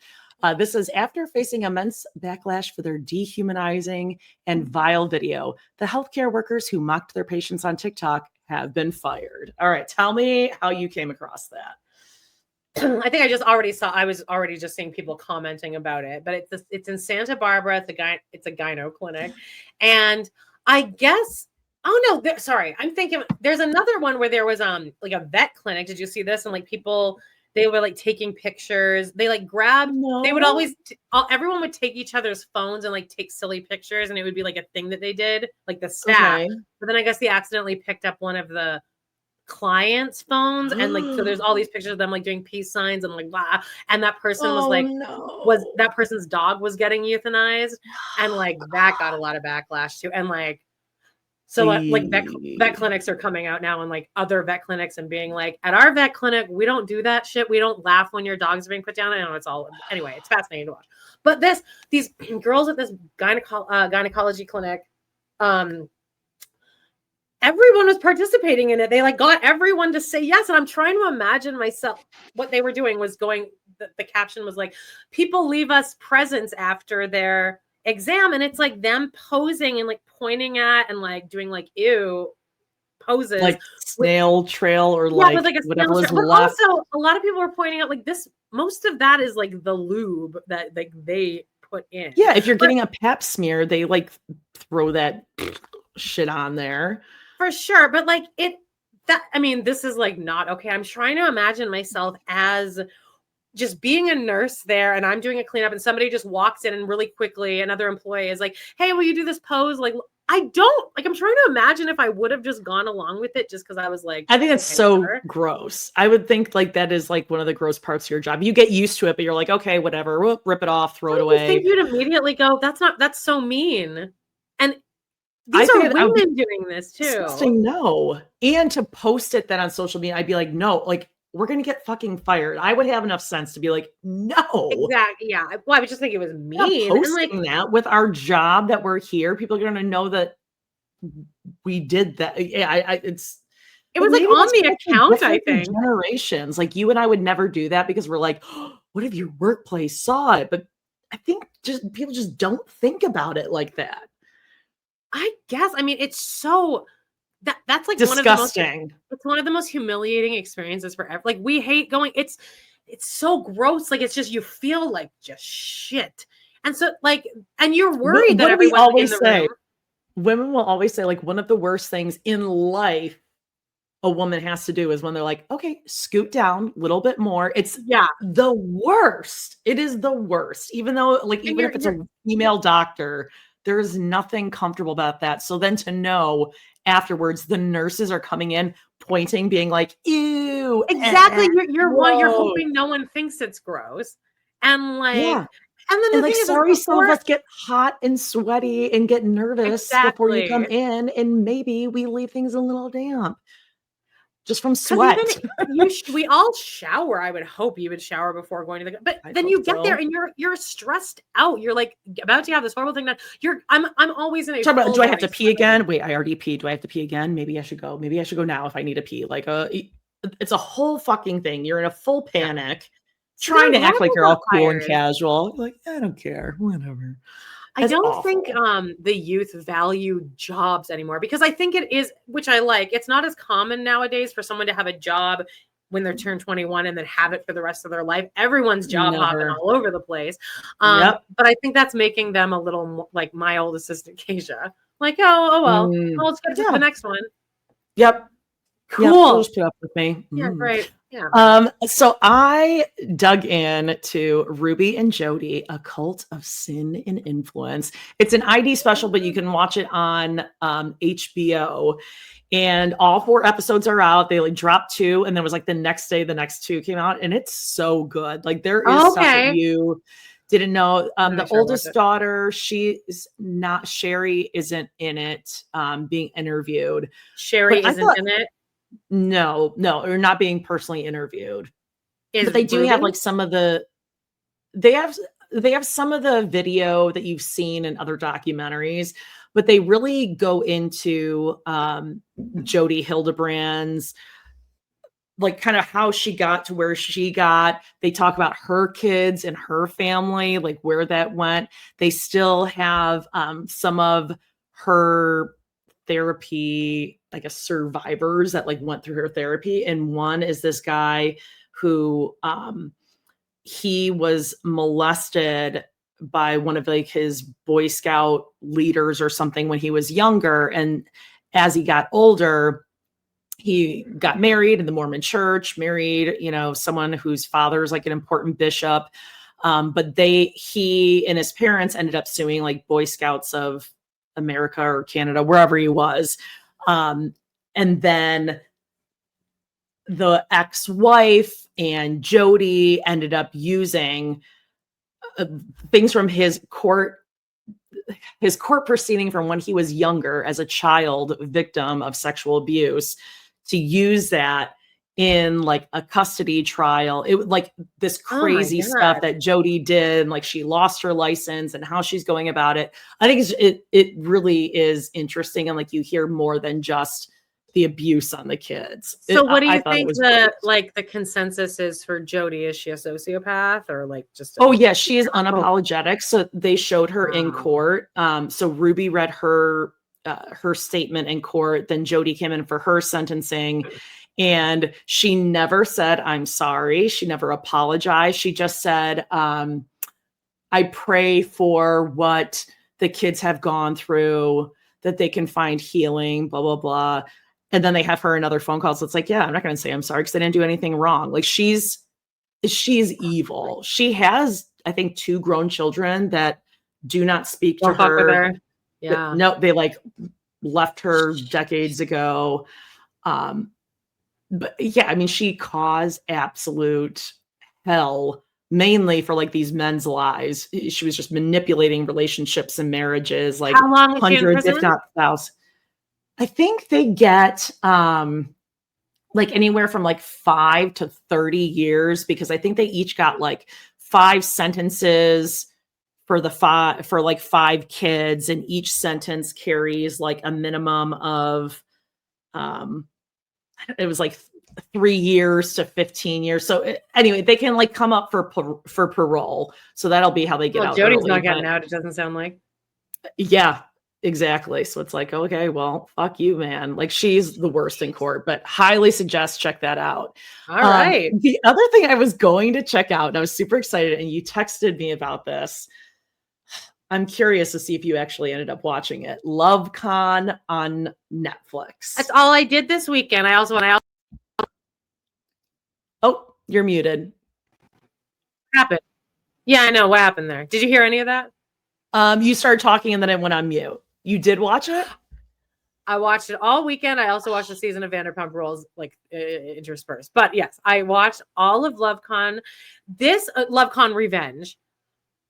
This is after facing immense backlash for their dehumanizing and vile video. The healthcare workers who mocked their patients on TikTok have been fired. All right, tell me how you came across that. I think I was already just seeing people commenting about it, but it's in Santa Barbara. It's a gyno clinic. And I guess, oh no, sorry. I'm thinking there's another one where there was like a vet clinic. Did you see this? And like people, they were like taking pictures. They like grabbed, they would always, everyone would take each other's phones and like take silly pictures. And it would be like a thing that they did, like the staff. Okay. But then I guess they accidentally picked up one of the clients' phones and like so there's all these pictures of them like doing peace signs and like blah, and that person was that person's dog was getting euthanized, and like that got a lot of backlash too. And like so like vet clinics are coming out now, and like other vet clinics, and being like, at our vet clinic we don't do that shit, we don't laugh when your dog's being put down. I know it's all, anyway, it's fascinating to watch. But these girls at this gynecology clinic, everyone was participating in it. They like got everyone to say yes. And I'm trying to imagine myself, what they were doing was going, the caption was like, people leave us presents after their exam. And it's like them posing and like pointing at and like doing like, ew poses. Like snail trail or like whatever was left. Also, a lot of people were pointing out like this, most of that is like the lube that like they put in. Yeah. If you're getting a pap smear, they like throw that shit on there. For sure. But like this is like not okay. I'm trying to imagine myself as just being a nurse there, and I'm doing a cleanup and somebody just walks in and really quickly another employee is like, hey, will you do this pose? Like, I'm trying to imagine if I would have just gone along with it just because I was like, I think it's so gross. I would think like that is like one of the gross parts of your job. You get used to it, but you're like, okay, whatever, we'll rip it off, throw it away. I think you'd immediately go, that's so mean. And these are women doing this too. No. And to post it then on social media, I'd be like, no, like we're going to get fucking fired. I would have enough sense to be like, no. Exactly. Yeah. Well, I would just think it was mean. Posting and like that with our job that we're here, people are going to know that we did that. Yeah. It was like on the account, I think. Generations. Like you and I would never do that because we're like, oh, what if your workplace saw it? But I think just people just don't think about it like that. I guess. I mean, it's so that's like disgusting. It's one of the most humiliating experiences forever. Like we hate going. It's so gross. Like it's just you feel like just shit. And so like, and you're worried that everyone always in the room. Women will always say like one of the worst things in life a woman has to do is when they're like, okay, scoot down a little bit more. It's the worst. It is the worst. Even though like even if it's a female doctor. There's nothing comfortable about that. So then to know afterwards, the nurses are coming in, pointing, being like, ew. Exactly. You're hoping no one thinks it's gross. And like, and then the thing is, sorry, some of us get hot and sweaty and get nervous before you come in. And maybe we leave things a little damp. just from sweat. We all shower. I would hope you would shower before going to the, but then you get there and you're stressed out. You're like about to have this horrible thing that I'm always in a do I have to pee again? Wait, I already peed. Do I have to pee again? Maybe I should go now if I need to pee. Like it's a whole fucking thing. You're in a full panic, trying to act like you're all cool and casual. Like, I don't care, whatever. I don't think the youth value jobs anymore, because I think it is, which I like. It's not as common nowadays for someone to have a job when they're turned 21 and then have it for the rest of their life. Everyone's job hopping all over the place. But I think that's making them a little like my old assistant, Keisha. Like, well, let's go to the next one. Yep. Cool. Just put up with me. Yeah, great. Yeah. So I dug in to Ruby and Jodi, A Cult of Sin and Influence. It's an ID special, but you can watch it on HBO. And all 4 episodes are out. They like dropped 2, and then it was like the next day, the next 2 came out, and it's so good. Like there is stuff that you didn't know. The oldest daughter, Sherry isn't in it, being interviewed. Sherry isn't in it? No, or not being personally interviewed. But they do have like some of the, they have some of the video that you've seen in other documentaries, but they really go into Jodi Hildebrand's, like kind of how she got to where she got. They talk about her kids and her family, like where that went. They still have some of her therapy, I guess, survivors that like went through her therapy. And one is this guy who he was molested by one of like his Boy Scout leaders or something when he was younger. And as he got older, he got married in the Mormon church, married, someone whose father is like an important bishop. But he and his parents ended up suing like Boy Scouts of America or Canada, wherever he was. And then the ex-wife and Jodi ended up using things from his court proceeding from when he was younger as a child victim of sexual abuse, to use that in like a custody trial. It was like this crazy stuff that Jodi did, and like she lost her license and how she's going about it. I think it really is interesting, and like you hear more than just the abuse on the kids. So what do you think the consensus is for Jodi? Is she a sociopath or like just she is unapologetic. So they showed her in court. So Ruby read her statement in court, then Jodi came in for her sentencing. And she never said, I'm sorry. She never apologized. She just said, I pray for what the kids have gone through, that they can find healing, blah, blah, blah. And then they have her another phone call. So it's like, I'm not going to say I'm sorry because I didn't do anything wrong. Like she's evil. She has, I think, 2 grown children that do not speak to her. With her. Yeah. No, they like left her decades ago. But yeah, I mean, she caused absolute hell, mainly for like these men's lives. She was just manipulating relationships and marriages, like how long hundreds, if not thousands. I think they get like anywhere from like 5 to 30 years, because I think they each got like 5 sentences for like 5 kids, and each sentence carries like a minimum of it was like 3 years to 15 years. So anyway, they can like come up for parole. So that'll be how they get out. Jodi's not getting out. It doesn't sound like. Yeah, exactly. So it's like, okay, well, fuck you, man. Like she's the worst in court, but highly suggest check that out. All right. The other thing I was going to check out, and I was super excited, and you texted me about this. I'm curious to see if you actually ended up watching it. LoveCon on Netflix. That's all I did this weekend. Oh, you're muted. What happened? Yeah, I know. What happened there? Did you hear any of that? You started talking and then it went on mute. You did watch it? I watched it all weekend. I also watched the season of Vanderpump Rules, like interspersed. But yes, I watched all of LoveCon. This LoveCon Revenge.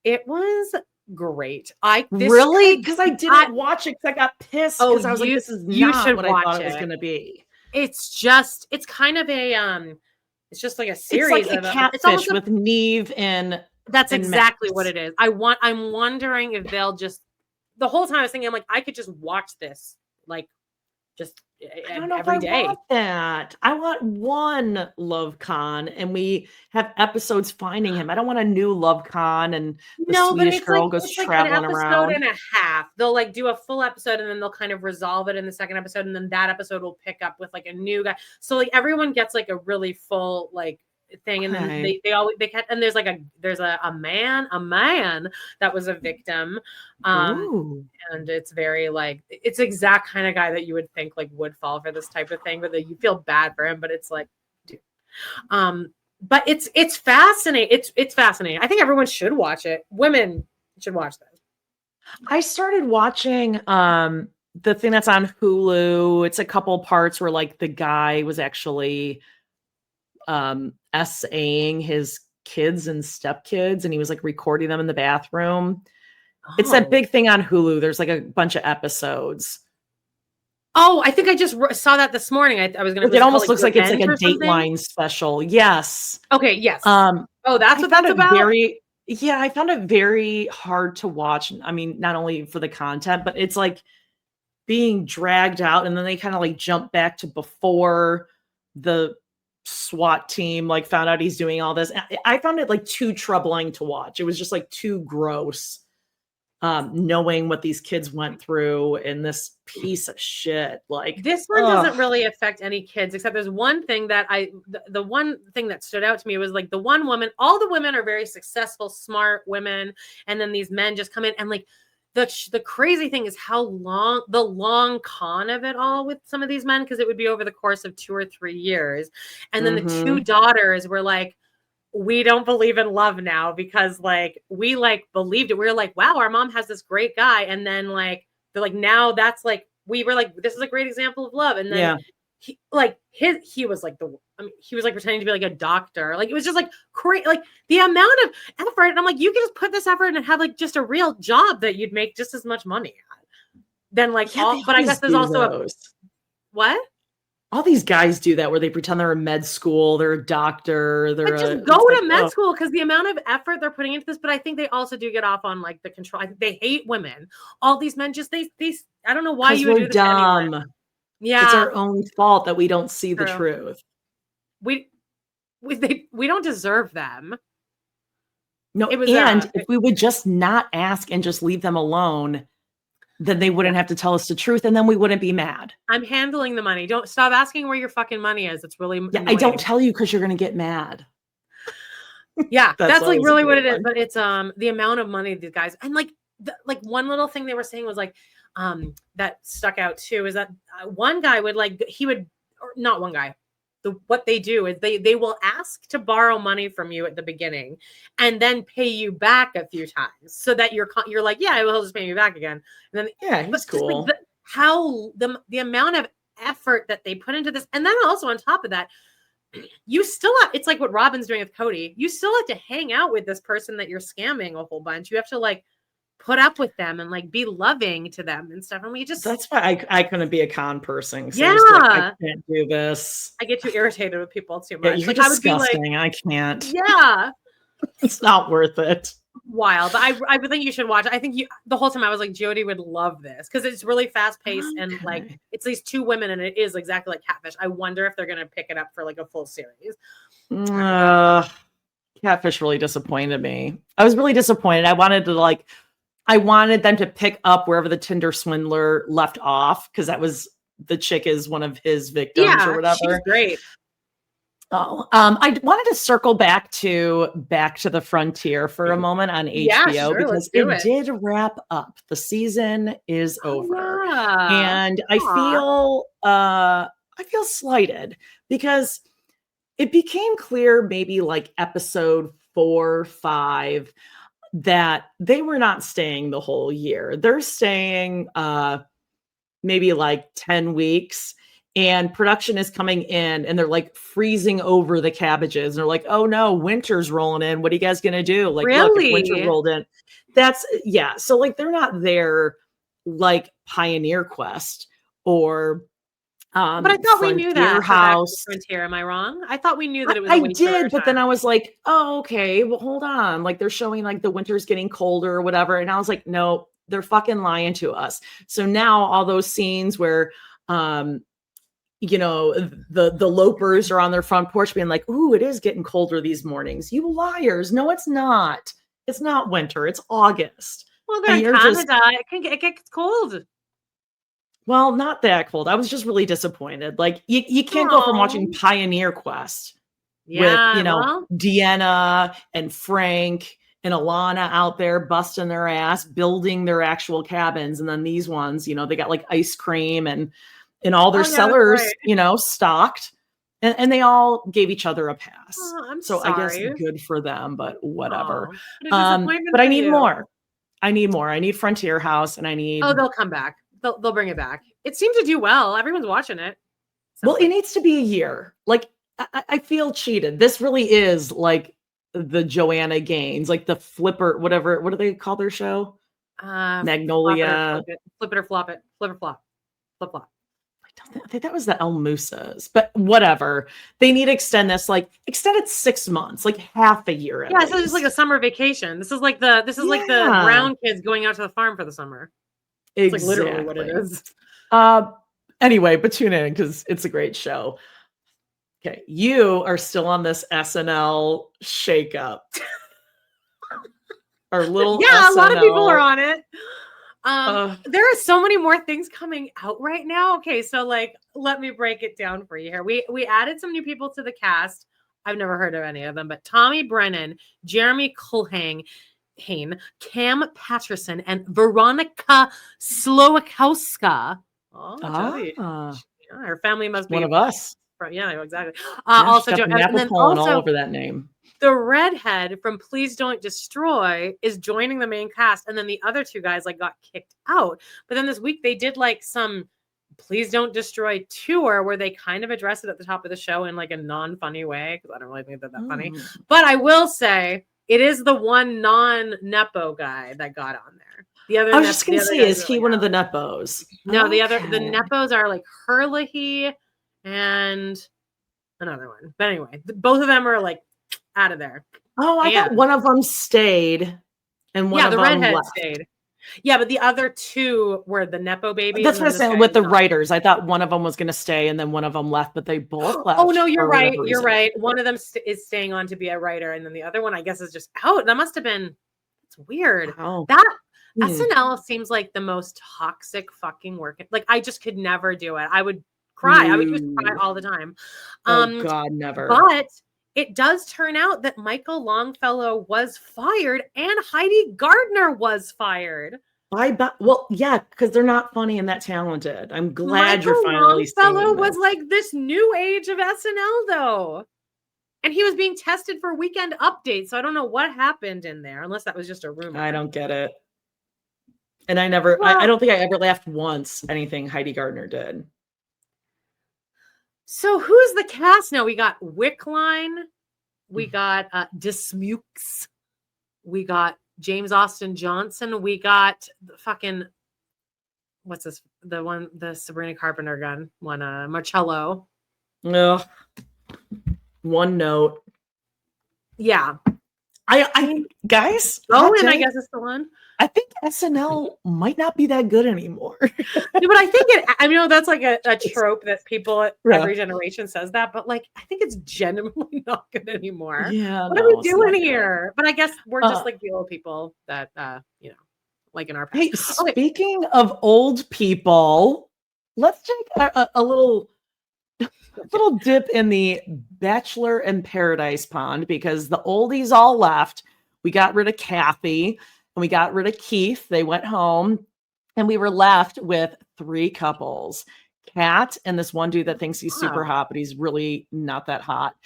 It was great. Really? Because I didn't watch it because I got pissed because I was like, this is not what I thought it was going to be. it's kind of a it's just like a It's series like a of it's almost catfish with Neve and that's exactly what Max. it is. I'm wondering if they'll just the whole time I was thinking, I'm like, I could just watch this like just I don't know if every I day. want that. I want one Love Con and we have episodes finding him. I don't want a new Love Con and the No, but Swedish girl goes it's like an traveling episode around. and a half. They'll like do a full episode and then they'll kind of resolve it in the second episode, and then that episode will pick up with like a new guy. So like everyone gets like a really full like thing, and then they always they and there's like a man that was a victim. Ooh. And it's very like it's exact kind of guy that you would think like would fall for this type of thing, but that you feel bad for him, but it's like dude. But it's fascinating. It's fascinating. I think everyone should watch it. Women should watch this. I started watching the thing that's on Hulu. It's a couple parts where like the guy was actually essaying his kids and stepkids, and he was like recording them in the bathroom. It's that big thing on Hulu. There's like a bunch of episodes. Oh, I think I just saw that this morning. I was gonna. It almost looks like it's like a Dateline special. Yes. Okay. Yes. Oh, that's what that's about. I found it very hard to watch. I mean, not only for the content, but it's like being dragged out, and then they kind of like jump back to before the SWAT team like found out he's doing all this. I found it like too troubling to watch. It was just like too gross. Knowing what these kids went through in this piece of shit. Like this one doesn't really affect any kids, except there's one thing that the one thing that stood out to me was like the one woman, all the women are very successful, smart women. And then these men just come in and like the crazy thing is how the long con of it all with some of these men, because it would be over the course of 2 or 3 years. And then the two daughters were like, we don't believe in love now because like we like believed it. We were like, wow, our mom has this great guy. And then like they're like, now that's like we were like, this is a great example of love. And then he was like he was like pretending to be like a doctor. Like it was just like crazy, like the amount of effort. And I'm like, you could just put this effort and have like just a real job that you'd make just as much money at. Then like but I guess there's also what? All these guys do that where they pretend they're in med school, they're a doctor, but just go to med school because the amount of effort they're putting into this. But I think they also do get off on like the control. I think they hate women. All these men just they I don't know why you would do this dumb. To yeah, it's our own fault that we don't see the truth. We don't deserve them. No, and if we would just not ask and just leave them alone, then they wouldn't have to tell us the truth, and then we wouldn't be mad. I'm handling the money. Don't stop asking where your fucking money is. It's really annoying. I don't tell you because you're going to get mad. Yeah, that's like really what it is. But it's the amount of money these guys, and like one little thing they were saying was like that stuck out too is that one guy would like not one guy. What they do is they will ask to borrow money from you at the beginning and then pay you back a few times so that you're like, yeah, he'll just pay me back again. And then he's cool. Like how the amount of effort that they put into this, and then also on top of that, you still have, it's like what Robin's doing with Cody. You still have to hang out with this person that you're scamming a whole bunch. You have to like put up with them and like be loving to them and stuff. And we just that's why I couldn't be a con person. Yeah, I can't do this. I get too irritated with people too much. Yeah, you're like disgusting. I can't. Yeah, it's not worth it. Wild, but I would think you should watch. I think the whole time I was like, Jodi would love this because it's really fast paced and like it's these two women and it is exactly like Catfish. I wonder if they're gonna pick it up for like a full series. Catfish really disappointed me. I was really disappointed. I wanted them to pick up wherever the Tinder swindler left off because that was the chick is one of his victims or whatever. She's great. Oh, I wanted to circle back to the Frontier for a moment on HBO because it did wrap up. The season is over, and I feel slighted because it became clear maybe like episode 4, 5 that they were not staying the whole year. They're staying maybe like 10 weeks. And production is coming in and they're like freezing over the cabbages. And they're like, oh no, winter's rolling in. What are you guys going to do? Like, look, if winter rolled in. So like, they're not there like Pioneer Quest or But I thought we knew Frontier that for Back to the House. Frontier. Am I wrong? I thought we knew that it was a I way did, shorter but then time. I was like, oh, okay, well, hold on. Like they're showing like the winter's getting colder or whatever. And I was like, no, they're fucking lying to us. So now all those scenes where you know, the lopers are on their front porch being like, ooh, it is getting colder these mornings. You liars. No, it's not. It's not winter. It's August. Well, they're in Canada. It gets cold. Well, not that cold. I was just really disappointed. Like you can't go from watching Pioneer Quest with, you know, Deanna and Frank and Alana out there busting their ass, building their actual cabins. And then these ones, you know, they got like ice cream and all their cellars, you know, stocked. And they all gave each other a pass. I'm so sorry. I guess good for them, but whatever. But I need more. I need more. I need Frontier House and I need... Oh, they'll come back. They'll bring it back. It seems to do well. Everyone's watching it. Well, it needs to be a year. Like, I feel cheated. This really is like the Joanna Gaines, like the Flipper, whatever. What do they call their show? Magnolia. Flip it or flop it. Flip or flop. Flip flop. I think that was the El Musas, but whatever. They need to extend this, like extend it 6 months, like half a year. Yeah, so it's like a summer vacation. This is like the brown kids going out to the farm for the summer. It's like literally what it is. Anyway, but tune in because it's a great show. Okay, you are still on this SNL Shakeup. Our little SNL. A lot of people are on it. There are so many more things coming out right now. Okay, so like, let me break it down for you here. We added some new people to the cast. I've never heard of any of them, but Tommy Brennan, Jeremy Culhane, Cam Patterson, and Veronica Slowakowska. Oh, Jodi. Yeah, her family must be one of us. Yeah, exactly. Also, and then also all over that name. The redhead from Please Don't Destroy is joining the main cast, and then the other two guys like got kicked out. But then this week they did like some Please Don't Destroy tour where they kind of address it at the top of the show in like a non-funny way because I don't really think that funny. But I will say it is the one non-Nepo guy that got on there. The other, I was just gonna say, is he one of the Nepos? No, the Nepos are like Herlihy and another one. But anyway, both of them are like out of there. Oh, I thought one of them stayed and one of them redhead left. stayed. Yeah, but the other two were the Nepo babies. That's what I'm saying with the writers. I thought one of them was going to stay and then one of them left, but they both left. Oh, no, you're right. You're right. One of them is staying on to be a writer, and then the other one, I guess, is just out. That must have been, it's weird. Wow. That SNL seems like the most toxic fucking work. Like, I just could never do it. I would cry. I would just cry all the time. Oh, God, never. But it does turn out that Michael Longfellow was fired and Heidi Gardner was fired. Well, yeah, because they're not funny and that talented. I'm glad you're finally seeing Longfellow was like this new age of SNL, though. And he was being tested for Weekend Update, so I don't know what happened in there, unless that was just a rumor. I don't get it. And I never, I don't think I ever laughed once anything Heidi Gardner did. So who's the cast now? We got Wickline, we got Dismukes, we got James Austin Johnson, we got the fucking what's this? The Sabrina Carpenter gun one, Marcello. No, one note. Yeah, I guys. Owen, I guess is the one. I think SNL might not be that good anymore. Yeah, but I think I know that's like a trope that people at every generation says that, but like I think it's genuinely not good anymore. Yeah, what are we doing here? But I guess we're just like the old people that you know, like in our past. Hey, speaking of old people, let's take a little dip in the Bachelor in Paradise pond because the oldies all left. We got rid of Kathy. And we got rid of Keith. They went home and we were left with 3 couples. Kat and this one dude that thinks he's super hot, but he's really not that hot.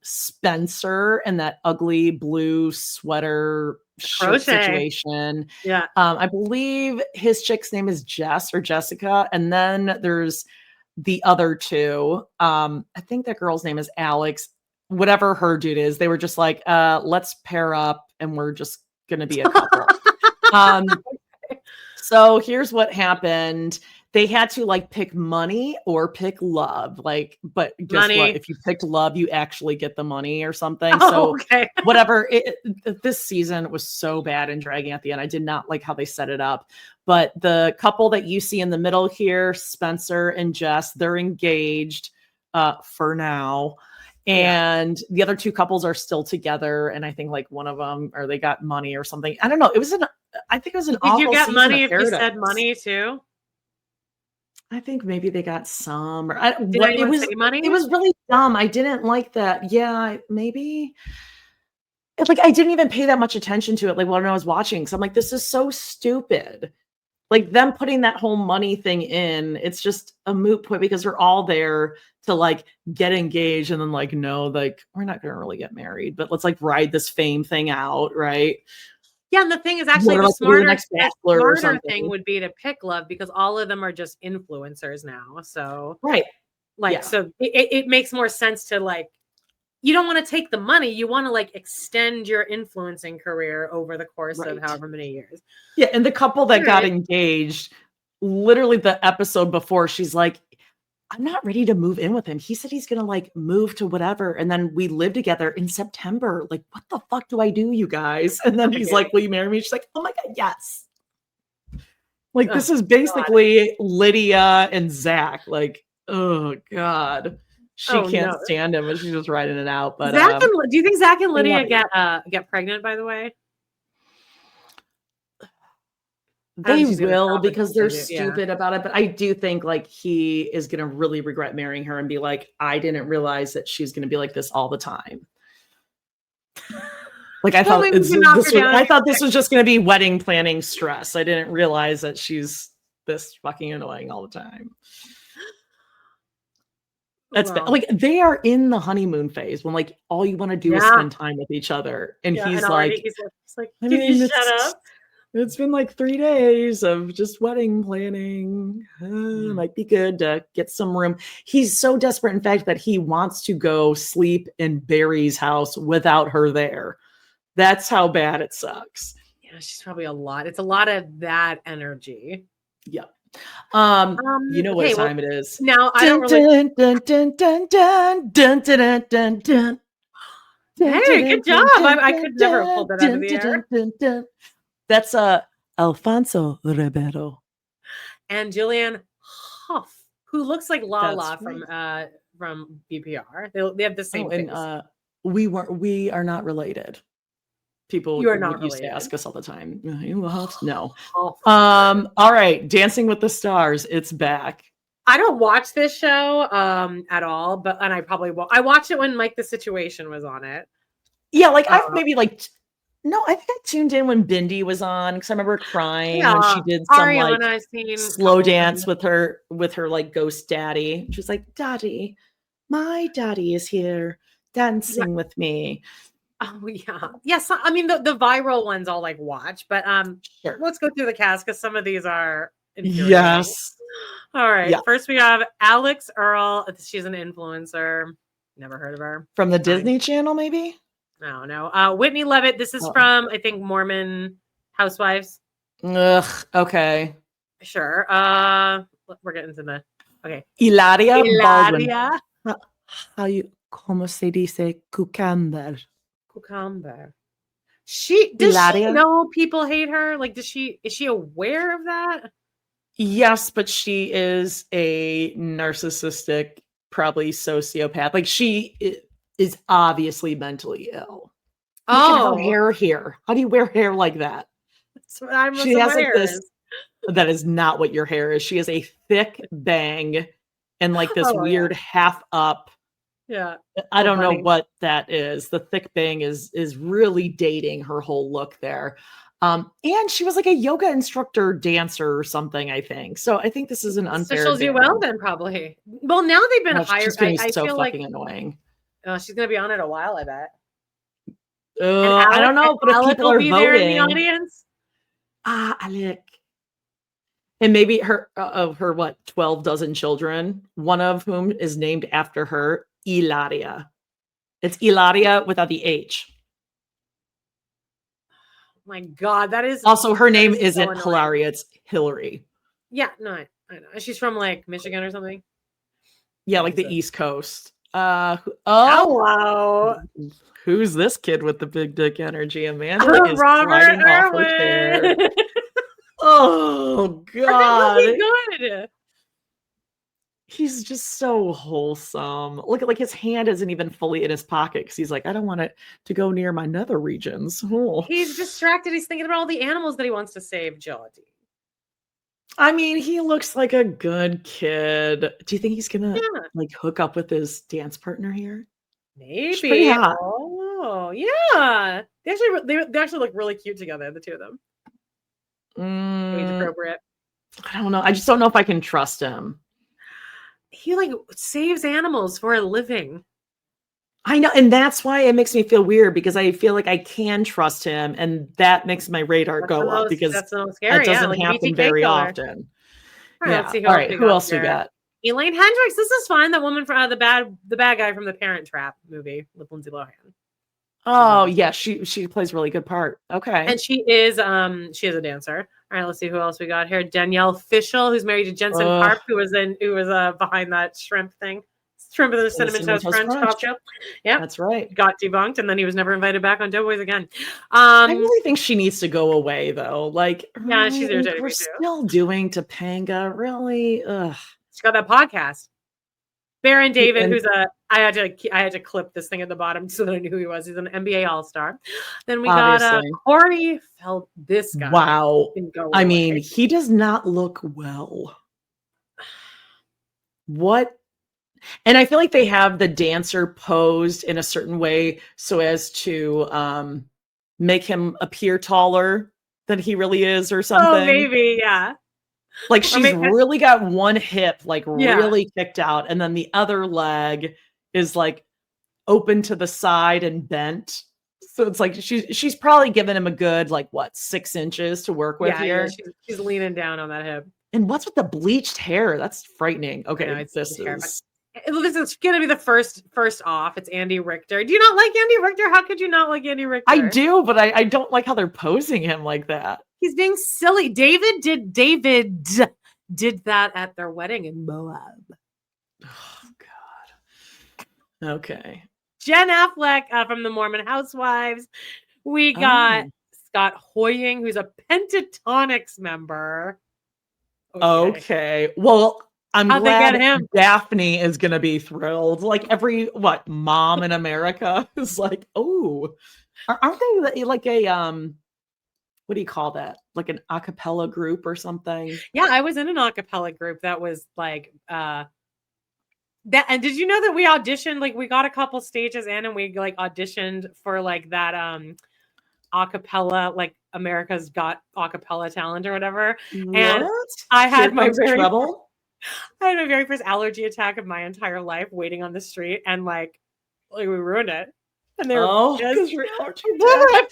Spencer and that ugly blue sweater shirt situation. Yeah. I believe his chick's name is Jess or Jessica. And then there's the other 2. I think that girl's name is Alex. Whatever her dude is, they were just like, let's pair up and we're just going to be a couple. So here's what happened. they had to like pick money or pick love. Like, but guess Money. what? If you picked love, you actually get the money or something. Oh, So okay. whatever. This season was so bad and dragging at the end. I did not like how they set it up. But the couple that you see in the middle here, Spencer and Jess, they're engaged for now. And the other two couples are still together. And I think like one of them, or they got money or something. I don't know. I think it was an awful Did you get season money of if you Paradise. said money too? I think maybe they got some. Or Did anyone say money? It was really dumb. I didn't like that. Yeah, maybe. It's like I didn't even pay that much attention to it. Like when I was watching, because I'm like, this is so stupid. Like them putting that whole money thing in, it's just a moot point because we're all there to like get engaged and then like, no, like we're not going to really get married, but let's like ride this fame thing out, right? Yeah, and the thing is actually the smarter thing would be to pick love because all of them are just influencers now. So right. Like, so it makes more sense to like, you don't want to take the money. You want to like extend your influencing career over the course of however many years. Yeah. And the couple that got engaged, literally the episode before, she's like, I'm not ready to move in with him. He said he's going to like move to whatever. And then we live together in September. Like, what the fuck do I do, you guys? And then he's like, will you marry me? She's like, oh my God, yes. Like, this is basically Lydia and Zach. Like, oh God. She can't stand him, and she's just riding it out. But do you think Zach and Lydia get pregnant, by the way? They will because they're stupid about it. But I do think like he is going to really regret marrying her and be like, I didn't realize that she's going to be like this all the time. Like I thought this was just going to be wedding planning stress. I didn't realize that she's this fucking annoying all the time. That's like they are in the honeymoon phase when like all you want to do is spend time with each other. And he's like, can you shut up? It's been like 3 days of just wedding planning. Might be good to get some room. He's so desperate, in fact, that he wants to go sleep in Barry's house without her there. That's how bad it sucks. Yeah, she's probably a lot. It's a lot of that energy. Yep. You know what time it is. Now I don't really. Hey, good job. I could never have pulled that out of the air. That's Alfonso Ribeiro. And Julianne Hough, who looks like Lala from BPR. They have the same face. And we are not related. People used to ask us all the time. No. All right. Dancing with the Stars. It's back. I don't watch this show at all, and I probably won't. I watched it when Mike the Situation was on it. Yeah, like I've maybe like no, I think I tuned in when Bindi was on because I remember crying when she did some like slow dance with her like ghost daddy. She was like, "Daddy, my daddy is here dancing with me." Oh yeah. Yes. I mean the viral ones I'll like watch, but let's go through the cast because some of these are infuriating. Yes. All right. Yeah. First we have Alex Earl. She's an influencer. Never heard of her. From the Disney Channel, maybe? No. Whitney Levitt. This is from I think Mormon Housewives. Ugh. Okay. Sure. We're getting to the Hilaria Baldwin. How you como se dice cucumber? Cucumber. She know people hate her? Like, is she aware of that? Yes, but she is a narcissistic, probably sociopath. Like she is obviously mentally ill. Look at her hair here. How do you wear hair like that? She has like this. That is not what your hair is. She has a thick bang and like this weird half up. Yeah. I don't know what that is. The thick bang is really dating her whole look there. And she was like a yoga instructor, dancer or something, I think. So I think this is an unfair. So she'll do well then, probably. Well, now they've been hired. I feel so fucking annoying. She's gonna be on it a while, I bet. I don't know, but if people are voting there in the audience. Alec. And maybe her 12 dozen children, one of whom is named after her, Hilaria. It's Hilaria without the H. My God, that is also her name isn't Hilaria, it's Hillary. Yeah, no. I know. She's from like Michigan or something. Yeah, like the East Coast. Hello. Who's this kid with the big dick energy? Amanda is Robert sliding off her chair. Irwin. Oh God. Good. He's just so wholesome. Look at like his hand isn't even fully in his pocket because he's like, I don't want it to go near my nether regions. Oh. He's distracted. He's thinking about all the animals that he wants to save, Jodi. I mean, he looks like a good kid. Do you think he's gonna like hook up with his dance partner here? Maybe. She's pretty hot. Oh, yeah. They actually look really cute together, the two of them. Age appropriate. I don't know. I just don't know if I can trust him. He like saves animals for a living. I know, and that's why it makes me feel weird because I feel like I can trust him, and that makes my radar go up because that's the most scary. That doesn't like happen very often. All right, let's see All right, who else we got? Elaine Hendricks. This is fine. That woman from the bad guy from the Parent Trap movie with Lindsay Lohan. Oh yeah, she plays a really good part. Okay, and she is a dancer. All right, let's see who else we got here. Danielle Fishel, who's married to Jensen Karp, who was behind that shrimp thing. Shrimp of the Cinnamon Toast Crunch talk show. Yeah, that's right. Got debunked, and then he was never invited back on Doughboys again. I really think she needs to go away, though. Like, yeah, she's irritating. We're still doing Topanga, really. Ugh. She's got that podcast. Baron David, who's I had to clip this thing at the bottom so that I knew who he was. He's an NBA All-Star. Then we got Corey Felt. This guy. Wow. I mean, he does not look well. What? And I feel like they have the dancer posed in a certain way so as to make him appear taller than he really is or something. Oh, maybe, yeah. Like she's really got one hip like really kicked out, and then the other leg is like open to the side and bent. So it's like she's probably given him a good 6 inches to work with here. Yeah, she's leaning down on that hip. And what's with the bleached hair? That's frightening. Okay, this is gonna be the first off. It's Andy Richter. Do you not like Andy Richter? How could you not like Andy Richter? I do, but I don't like how they're posing him like that. He's being silly. David did that at their wedding in Moab. Oh God. Okay. Jen Affleck from the Mormon Housewives. We got Scott Hoying, who's a Pentatonics member. Okay. Well, I'm glad Daphne is going to be thrilled. Like every mom in America is like, oh, aren't they like a what do you call that? Like an a cappella group or something? Yeah, I was in an a cappella group that was like that. And did you know that we auditioned? Like we got a couple stages in, and we like auditioned for like that a cappella, like America's Got a cappella talent or whatever. What? And I had my very trouble. I had my very first allergy attack of my entire life waiting on the street, and like we ruined it. And they were because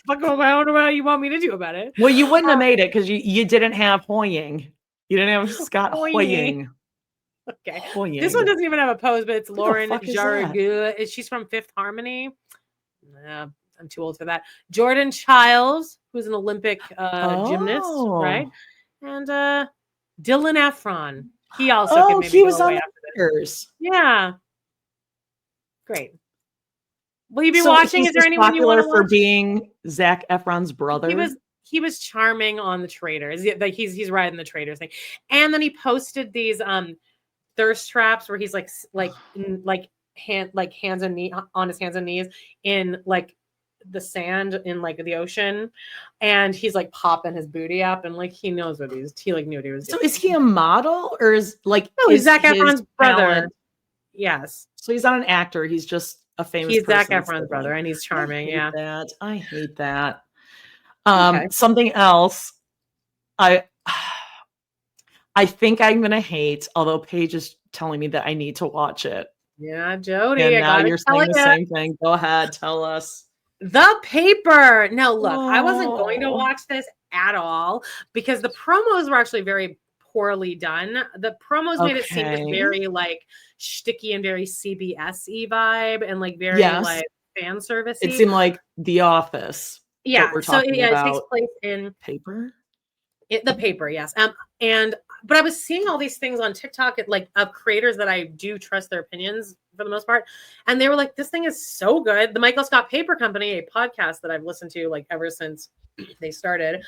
fuck what you want me to do about it? Well, you wouldn't have made it because you didn't have Hoying. You didn't have Scott Hoying. Okay. Hoying. This one doesn't even have a pose, but it's Lauren Jargu. She's from Fifth Harmony. I'm too old for that. Jordan Childs, who's an Olympic gymnast, right? And Dylan Efron. He also could maybe go away after this. Yeah. Great. Will you be watching? Is there anyone you want to watch? For being Zac Efron's brother? He was charming on the Traitors. He's riding the Traitors thing. And then he posted these thirst traps where he's hands and knee on his hands and knees in like the sand in like the ocean, and he's like popping his booty up, and like he knows what knew what he was doing. So is he a model or is like he's Zac Efron's brother? Yes. So he's not an actor. He's just a famous. He's Zac Efron's brother, and he's charming. I hate that. Something else. I think I'm gonna hate, although Paige is telling me that I need to watch it. Yeah, Jodi. And now you're saying the same thing. Go ahead, tell us. The Paper. Now, look, I wasn't going to watch this at all because the promos were actually very poorly done. The promos made it seem just very like shticky and very CBS-y vibe and like very like fan service. It seemed like The Office. Yeah. So it takes place in Paper. The Paper, yes. but I was seeing all these things on TikTok of creators that I do trust their opinions for the most part. And they were like, this thing is so good. The Michael Scott Paper Company, a podcast that I've listened to like ever since they started.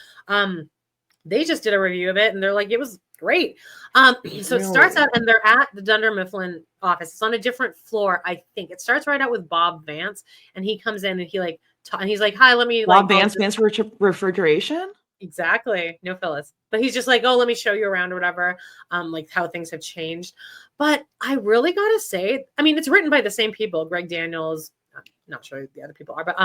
They just did a review of it and they're like, it was great. So it starts out and they're at the Dunder Mifflin office. It's on a different floor. I think it starts right out with Bob Vance and he comes in and he like, and he's like, hi, let me Bob Vance refrigeration. Exactly. No Phyllis. But he's just like, oh, let me show you around or whatever. Like how things have changed. But I really gotta say, I mean, it's written by the same people, Greg Daniels. I'm not sure who the other people are, but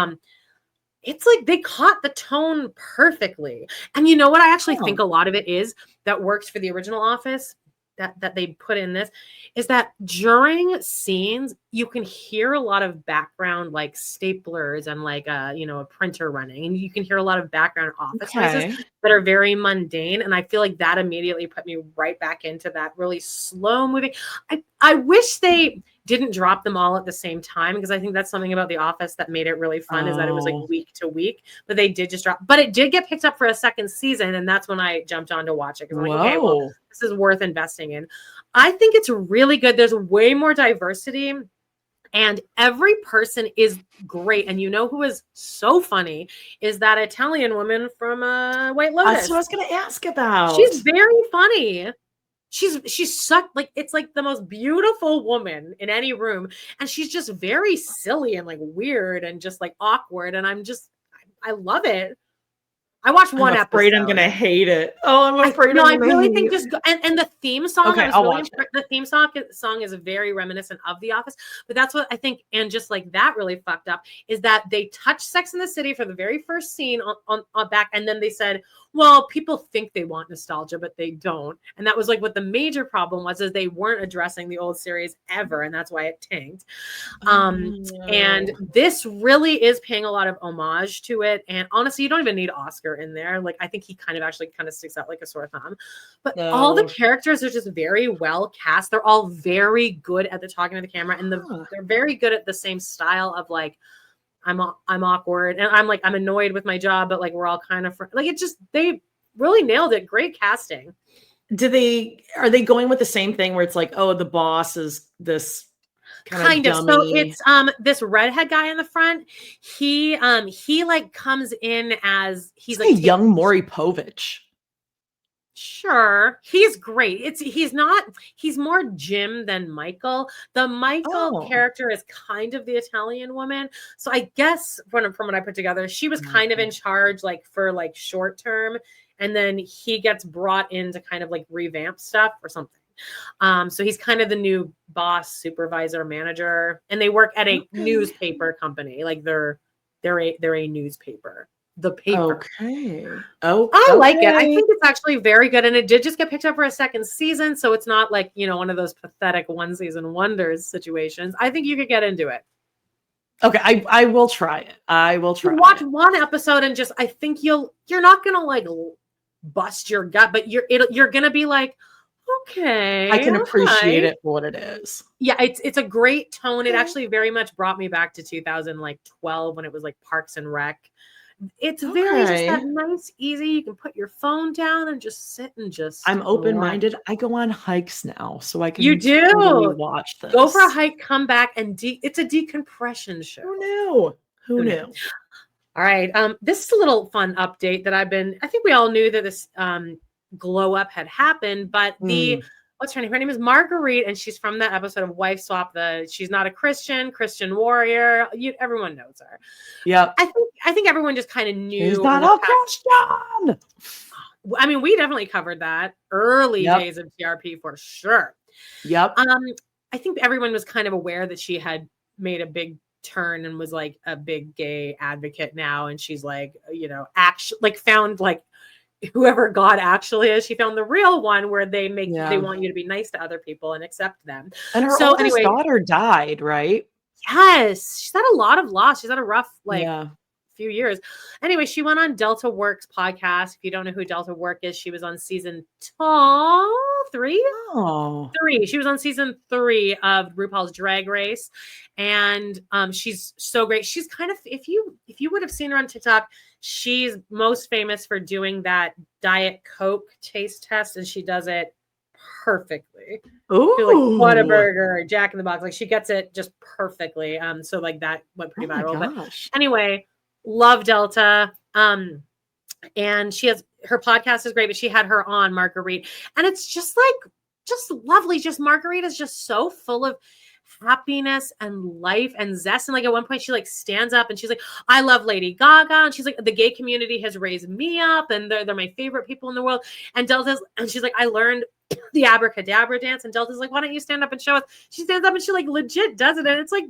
it's like they caught the tone perfectly. And you know what I actually think a lot of it is that works for the original Office that they put in this is that during scenes you can hear a lot of background like staplers and like a printer running, and you can hear a lot of background office noises that are very mundane, and I feel like that immediately put me right back into that really slow moving. I wish they didn't drop them all at the same time, because I think that's something about The Office that made it really fun is that it was like week to week, but they did just drop, but it did get picked up for a second season. And that's when I jumped on to watch it. Cause I'm like, okay, well, this is worth investing in. I think it's really good. There's way more diversity and every person is great. And you know who is so funny is that Italian woman from White Lotus. That's what I was going to ask about. She's very funny. She's such like, it's like the most beautiful woman in any room. And she's just very silly and like weird and just like awkward. And I love it. I watched one episode. I'm afraid I'm gonna hate it. Oh, I'm afraid. I really think just go, and the theme song. Okay, I'll watch it. The theme song is very reminiscent of The Office, but that's what I think. And just like that really fucked up is that they touched Sex in the City for the very first scene on back, and then they said, well, people think they want nostalgia, but they don't. And that was like what the major problem was, is they weren't addressing the old series ever, and that's why it tanked. And this really is paying a lot of homage to it. And honestly, you don't even need Oscar in there. Like, I think he kind of sticks out like a sore thumb. But all the characters are just very well cast. They're all very good at the talking to the camera, and they're very good at the same style of like, I'm awkward and I'm annoyed with my job, but like we're all kind of like, it just, they really nailed it. Great casting. Are they going with the same thing where it's like, oh, the boss is this kind of dummy. So it's this redhead guy in the front. He like comes in as he's like young Maury Povich. Sure, he's great. He's more Jim than Michael. The Michael character is kind of the Italian woman. So I guess from what I put together, she was kind of in charge like for like short term, and then he gets brought in to kind of like revamp stuff or something. So he's kind of the new boss, supervisor, manager, and they work at a newspaper company. Like they're a newspaper. The paper. Okay. I like it. I think it's actually very good. And it did just get picked up for a second season. So it's not like, one of those pathetic one season wonders situations. I think you could get into it. Okay. I will try it. Watch one episode and just, I think you're not going to like bust your gut, but you're going to be like, okay. I can appreciate it for what it is. Yeah. It's a great tone. It actually very much brought me back to 2012 when it was like Parks and Rec. It's very just that nice, easy. You can put your phone down and just sit and just. I'm open-minded. I go on hikes now, so I can. You do totally watch this. Go for a hike, come back, and it's a decompression show. Who knew? All right. This is a little fun update that I think we all knew that this glow up had happened, but what's her name? Her name is Marguerite, and she's from that episode of Wife Swap. She's not a Christian warrior. Everyone knows her. Yeah. I think everyone just kind of knew. She's not a Christian. I mean, we definitely covered that early days of TRP for sure. Yep. I think everyone was kind of aware that she had made a big turn and was like a big gay advocate now, and she's like, actually like found like whoever God actually is. She found the real one where they want you to be nice to other people and accept them. And her oldest daughter died, right? Yes. She's had a lot of loss. She's had a rough few years. Anyway, she went on Delta Work's podcast. If you don't know who Delta Work is, she was on season 3. She was on season 3 of RuPaul's Drag Race. And she's so great. She's kind of, if you would have seen her on TikTok, she's most famous for doing that Diet Coke taste test, and she does it perfectly. Ooh. She's like Whataburger, Jack in the Box. Like she gets it just perfectly. So like that went pretty viral. But anyway, love Delta. And she has her podcast is great, but she had her on Marguerite, and it's just lovely. Just Marguerite is just so full of happiness and life and zest. And like at one point she like stands up and she's like, I love Lady Gaga. And she's like, the gay community has raised me up and they're my favorite people in the world. And she's like, I learned the abracadabra dance. And Delta's like, why don't you stand up and show us? She stands up and she like legit does it. And it's like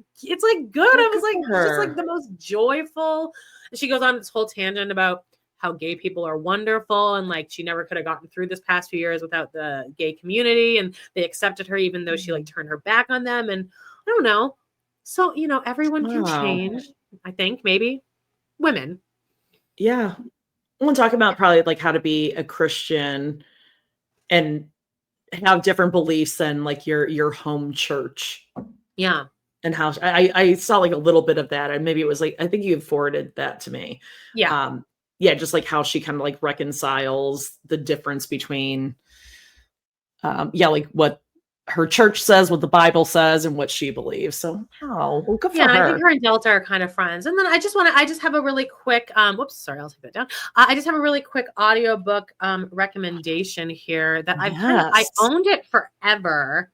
good. I was like, it's just like the most joyful. And she goes on this whole tangent about how gay people are wonderful. And like, she never could have gotten through this past few years without the gay community. And they accepted her, even though she like turned her back on them. And I don't know. So, everyone can change, I think, maybe women. Yeah. I want to talk about probably like how to be a Christian and have different beliefs than like your home church. Yeah. And how I saw like a little bit of that. And maybe it was like, I think you forwarded that to me. Yeah. Yeah, just like how she kind of like reconciles the difference between, like what her church says, what the Bible says, and what she believes. So, well, good for her. I think her and Delta are kind of friends. And then I just have a really quick, whoops, sorry, I'll take that down. I just have a really quick audiobook recommendation here that I owned it forever.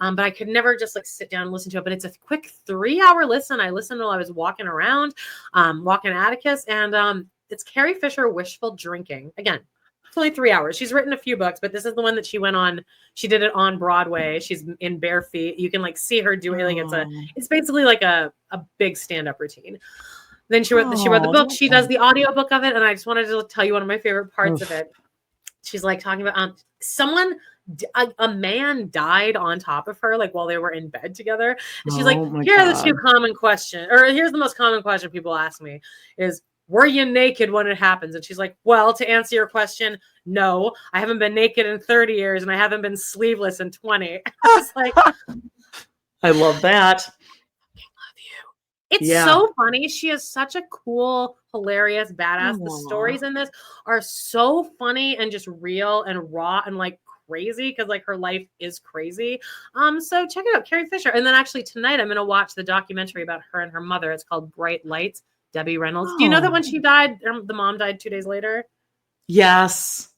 But I could never just like sit down and listen to it. But it's a quick 3-hour listen. I listened while I was walking around, walking Atticus, and it's Carrie Fisher, Wishful Drinking. Again, it's only 3 hours. She's written a few books, but this is the one that she went on. She did it on Broadway. She's in bare feet. You can like see her doing like it's basically like a big stand-up routine. Then she wrote the book. She does the audiobook of it, and I just wanted to tell you one of my favorite parts of it. She's like talking about a man died on top of her, like while they were in bed together. And she's like, here's the most common question people ask me is, were you naked when it happens? And she's like, well, to answer your question, no, I haven't been naked in 30 years and I haven't been sleeveless in 20. I was like, I love that. It's so funny. She is such a cool, hilarious, badass. The stories in this are so funny and just real and raw and like crazy because like her life is crazy. So check it out, Carrie Fisher. And then actually tonight I'm going to watch the documentary about her and her mother. It's called Bright Lights. Debbie Reynolds. Do you know that when she died, the mom died 2 days later? Yes.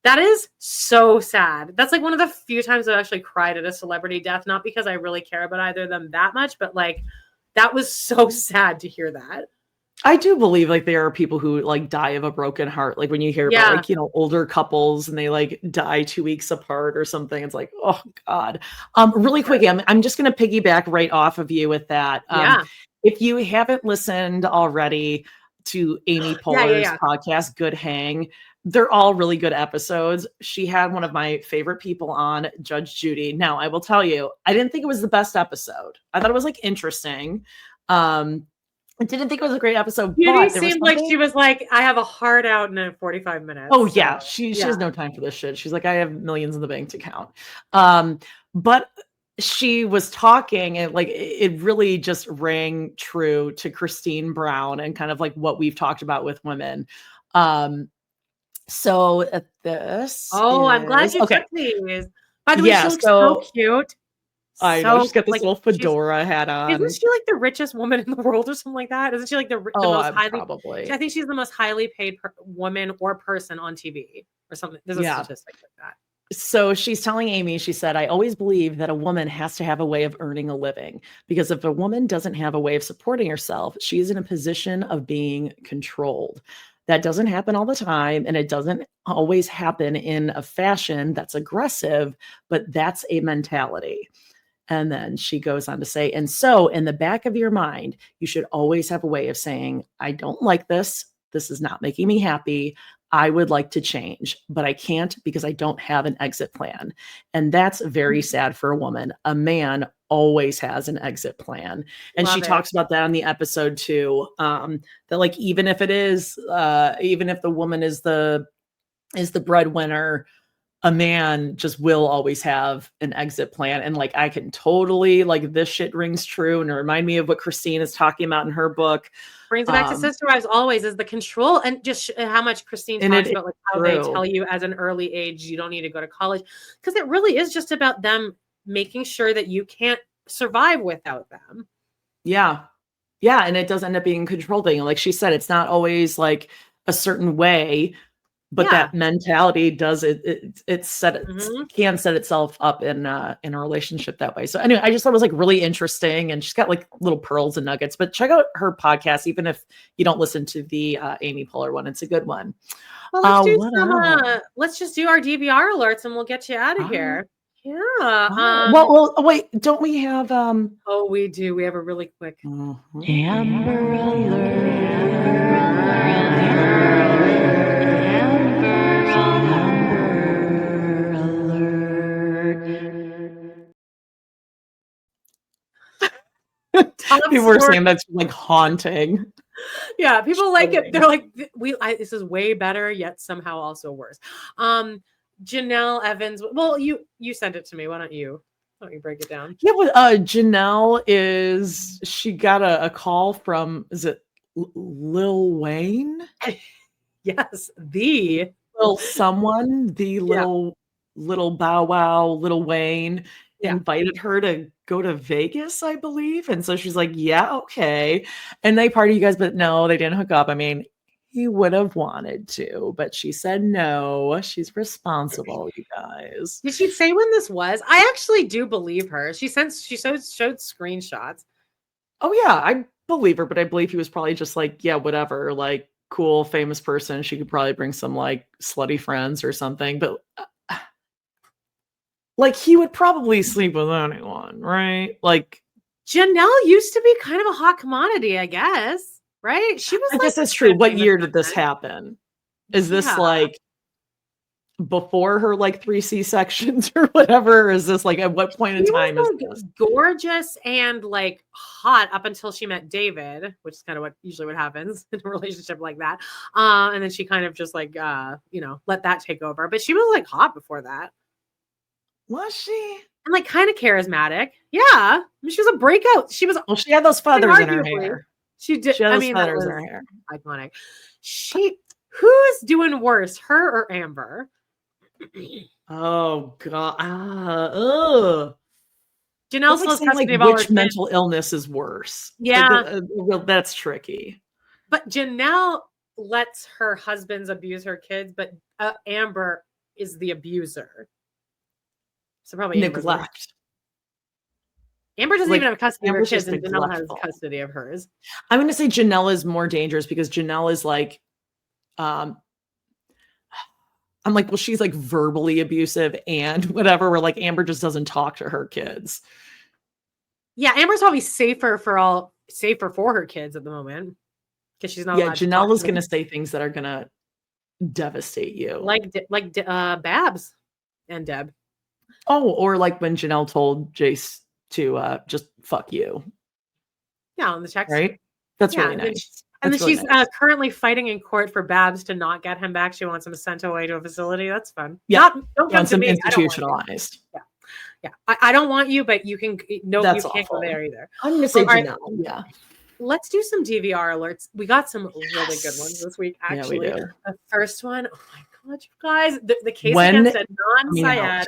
That is so sad. That's like one of the few times I've actually cried at a celebrity death, not because I really care about either of them that much, but like that was so sad to hear that. I do believe like there are people who like die of a broken heart. Like when you hear about like, older couples and they like die 2 weeks apart or something, it's like, oh God. Really quick, I'm just going to piggyback right off of you with that. If you haven't listened already to Amy Poehler's podcast, Good Hang, they're all really good episodes. She had one of my favorite people on, Judge Judy. Now, I will tell you, I didn't think it was the best episode. I thought it was like interesting. I didn't think it was a great episode. Judy seemed like she was like, I have a heart out in 45 minutes. Oh, yeah. She has no time for this shit. She's like, I have millions in the bank account. But she was talking and like it really just rang true to Christine Brown and kind of like what we've talked about with women. So at this. I'm glad you took these. By the way, she looks so cute. I know. She's got this little fedora hat on. Isn't she like the richest woman in the world or something like that? Isn't she like the most highly probably? I think she's the most highly paid woman or person on TV or something. There's a statistic like that. So she's telling Amy, she said, I always believe that a woman has to have a way of earning a living because if a woman doesn't have a way of supporting herself, she is in a position of being controlled. That doesn't happen all the time. And it doesn't always happen in a fashion that's aggressive, but that's a mentality. And then she goes on to say, and so in the back of your mind, you should always have a way of saying, I don't like this. This is not making me happy. I would like to change, but I can't because I don't have an exit plan. And that's very sad for a woman. A man always has an exit plan. And she talks about that on the episode too. That like, even if it is, even if the woman is the breadwinner, a man just will always have an exit plan. And like, I can totally, like, this shit rings true and remind me of what Christine is talking about in her book. Brings it back to Sister Wives always, is the control, and just how much Christine talks about like how they tell you as an early age you don't need to go to college, because it really is just about them making sure that you can't survive without them. Yeah. Yeah. And it does end up being a control thing. Like she said, it's not always like a certain way, but that mentality does it can set itself up in a relationship that way. So anyway, I just thought it was like really interesting, and she's got like little pearls and nuggets. But check out her podcast, even if you don't listen to the Amy Poehler one. It's a good one. Well, let's just do our DVR alerts, and we'll get you out of here. Yeah. Well, wait, don't we have Oh, we do. We have a really quick Amber Alert. People were saying that's like haunting. Yeah, people like it. They're like, this is way better, yet somehow also worse. Jenelle Evans. Well, you sent it to me. Why don't you break it down? Yeah, but Jenelle she got a call from, is it Lil Wayne? Yes, the little Bow Wow, Lil Wayne invited her to go to Vegas, I believe. And so she's like, yeah, okay. And they party, you guys, but no, they didn't hook up. I mean, he would have wanted to, but she said no. She's responsible, you guys. Did she say when this was? I actually do believe her. She showed screenshots. Oh yeah, I believe her, but I believe he was probably just like, yeah, whatever, like cool, famous person. She could probably bring some like slutty friends or something, but like he would probably sleep with anyone, right? Like Jenelle used to be kind of a hot commodity, I guess. Right? She was. I guess that's true. What year did this happen? Is this like before her like 3 C-sections or whatever? Or is this like at what point in time is this? Gorgeous and like hot up until she met David, which is kind of what happens in a relationship like that. And then she kind of just like let that take over. But she was like hot before that. Was she? And like kind of charismatic. Yeah. I mean, she was a breakout. She had those feathers in her hair. She did. She had those feathers in her hair. Iconic. Who's doing worse, her or Amber? Oh God. Janelle still has custody of all her kids. Which mental illness is worse? Yeah. That's tricky. But Jenelle lets her husbands abuse her kids, but Amber is the abuser. So probably neglect. Amber doesn't even have custody of her kids, and Jenelle has custody of hers. I'm going to say Jenelle is more dangerous because Jenelle is like, I'm like, well, she's like verbally abusive and whatever, where like Amber just doesn't talk to her kids. Yeah, Amber's probably safer for her kids at the moment because she's not. Yeah, Jenelle is going to say things that are going to devastate you, like Babs and Deb. Oh, or like when Jenelle told Jace to just fuck you. Yeah, on the text. Right? That's really nice. And then she's currently fighting in court for Babs to not get him back. She wants him sent away to a facility. That's fun. Yeah. Don't come to me. Institutionalized. Yeah. I don't want you, but you can. No, that's you can't awful. go there either. I'm going to say Jenelle. Yeah. Let's do some DVR alerts. We got some really good ones this week. Actually, yeah, we do. The first one. Oh my God, you guys! The case against Adnan Syed,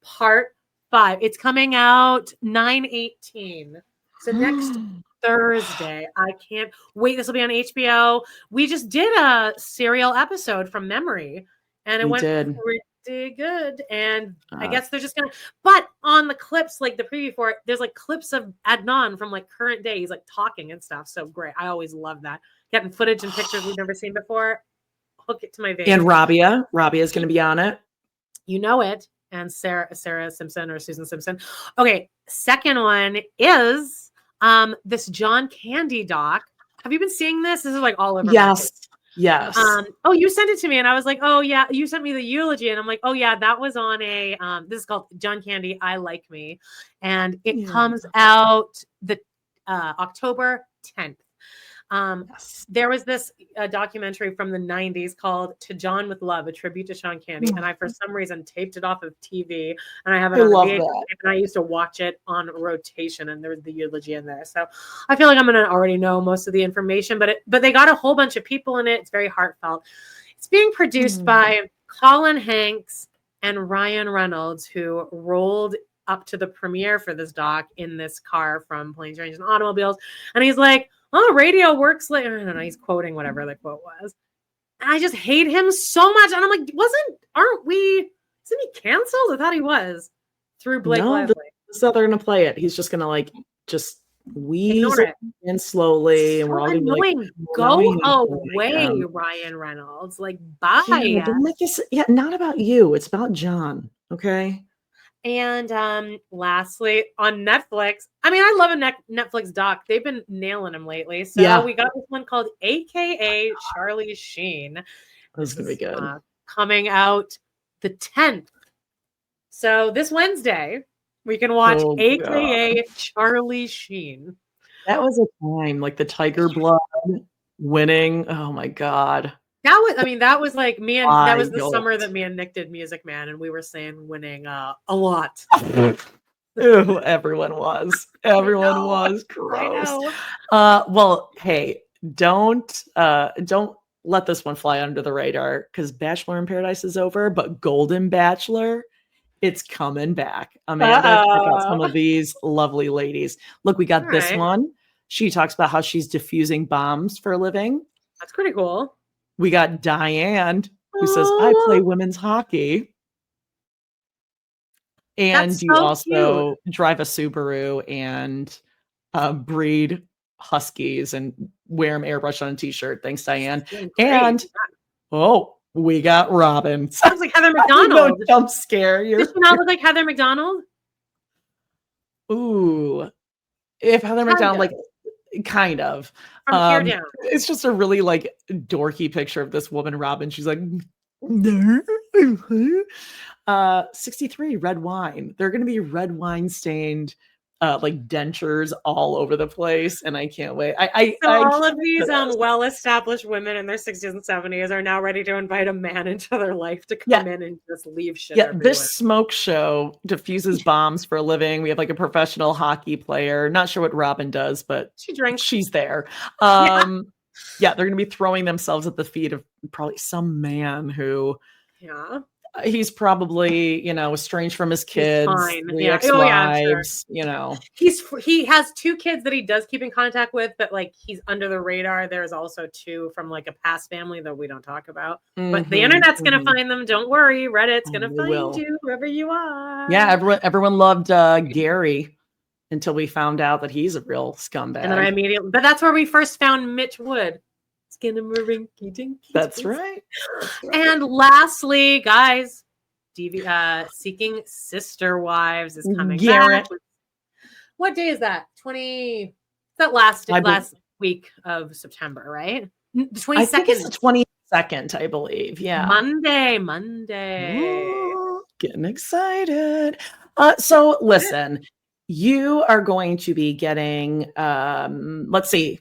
Part 5. It's coming out 9/18. So next Thursday. I can't wait. This will be on HBO. We just did a serial episode from memory, and it went pretty good. And I guess they're just gonna. But on the clips, like the preview for it, there's like clips of Adnan from like current day. He's like talking and stuff. So great. I always love that. Getting footage and pictures we've never seen before. Hook it to my vein. And Rabia is going to be on it. You know it. And Sarah Simpson or Susan Simpson. Okay, second one is this John Candy doc. Have you been seeing this? This is like all over. Yes. Oh, you sent it to me, and I was like, oh yeah, you sent me the eulogy, and I'm like, oh yeah, that was on a. This is called John Candy. I Like Me, and it comes out the October 10th. Yes. There was this documentary from the 90s called To John with Love, a tribute to Sean Candy. And I, for some reason, taped it off of TV and I have it on a love VHS that. tape, and I used to watch it on rotation, and there was the eulogy in there. So I feel like I'm going to already know most of the information, but they got a whole bunch of people in it. It's very heartfelt. It's being produced by Colin Hanks and Ryan Reynolds, who rolled up to the premiere for this doc in this car from Planes, Trains, and Automobiles. And he's like, oh, radio works like, I don't know, he's quoting whatever the quote was. And I just hate him so much. And I'm like, isn't he canceled? I thought he was through Blake Lively. So they're going to play it. He's just going to like, just wheeze it in slowly. So and we're all going to be like, go away, Ryan Reynolds. Like, bye. Yeah, don't make this, not about you. It's about John. Okay. And lastly, on Netflix, I mean, I love a Netflix doc. They've been nailing them lately. So we got this one called AKA Charlie Sheen. This is going to be good. Coming out the 10th. So this Wednesday, we can watch AKA Charlie Sheen. That was a time, like the Tiger Blood winning. Oh my God. That was like me and that was the summer that me and Nick did Music Man, and we were saying winning a lot. Ew, everyone was. Everyone was gross. Well, hey, don't let this one fly under the radar because Bachelor in Paradise is over, but Golden Bachelor, it's coming back. Amanda, check out some of these lovely ladies. Look, we got this one. She talks about how she's diffusing bombs for a living. That's pretty cool. We got Diane, who says, I play women's hockey. And you also drive a Subaru and breed huskies and wear them airbrushed on a t-shirt. Thanks, Diane. And, we got Robin. Sounds like Heather McDonald. No jump scare. Does she not look like Heather McDonald? Ooh. If Heather McDonald, like, kind of. From here down. It's just a really like dorky picture of this woman, Robin. She's like, 63 red wine. They're going to be red wine stained, like dentures all over the place, and I can't wait. All of these well-established women in their 60s and 70s are now ready to invite a man into their life to come in and just leave shit. Yeah, this smoke show diffuses bombs for a living. We have like a professional hockey player. Not sure what Robin does, but she drinks. She's there. They're going to be throwing themselves at the feet of probably some man who. Yeah. He's probably, estranged from his kids, the ex-wives, He has 2 kids that he does keep in contact with, but like he's under the radar. There's also 2 from like a past family that we don't talk about. But the internet's going to find them. Don't worry. Reddit's going to find you wherever you are. Yeah, everyone loved Gary until we found out that he's a real scumbag. And then but that's where we first found Mitch Wood. That's right. And lastly, guys, Seeking Sister Wives is coming back. What day is that? That last week of September, right? The 22nd. I think it's the 22nd, I believe. Yeah. Monday. Ooh, getting excited. So listen, you are going to be getting, let's see.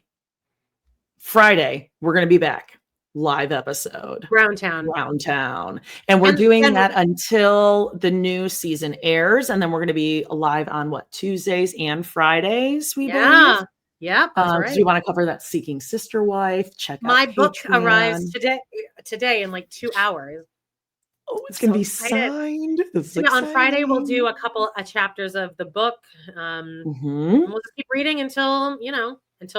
Friday, we're going to be back. Live episode. Round Town. And we're doing that until the new season airs. And then we're going to be live on Tuesdays and Fridays, we believe. Yeah. Do you want to cover that Seeking Sister Wife? Check out my book Patreon. arrives today in like 2 hours. Oh, it's going to be signed. On Friday, we'll do a couple of chapters of the book. And we'll just keep reading until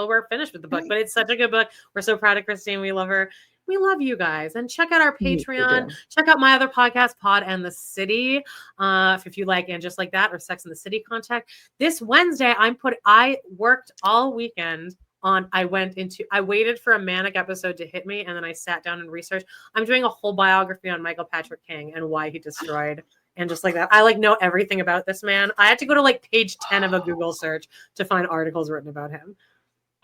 we're finished with the book. But it's such a good book. We're so proud of Christine. We love her. We love you guys. And check out our Patreon. Check out my other podcast, Pod and the City. If you like And Just Like That or Sex and the City contact. This Wednesday, I worked all weekend on, I waited for a manic episode to hit me. And then I sat down and researched. I'm doing a whole biography on Michael Patrick King and why he destroyed And Just Like That. I know everything about this man. I had to go to page 10 of a Google search to find articles written about him.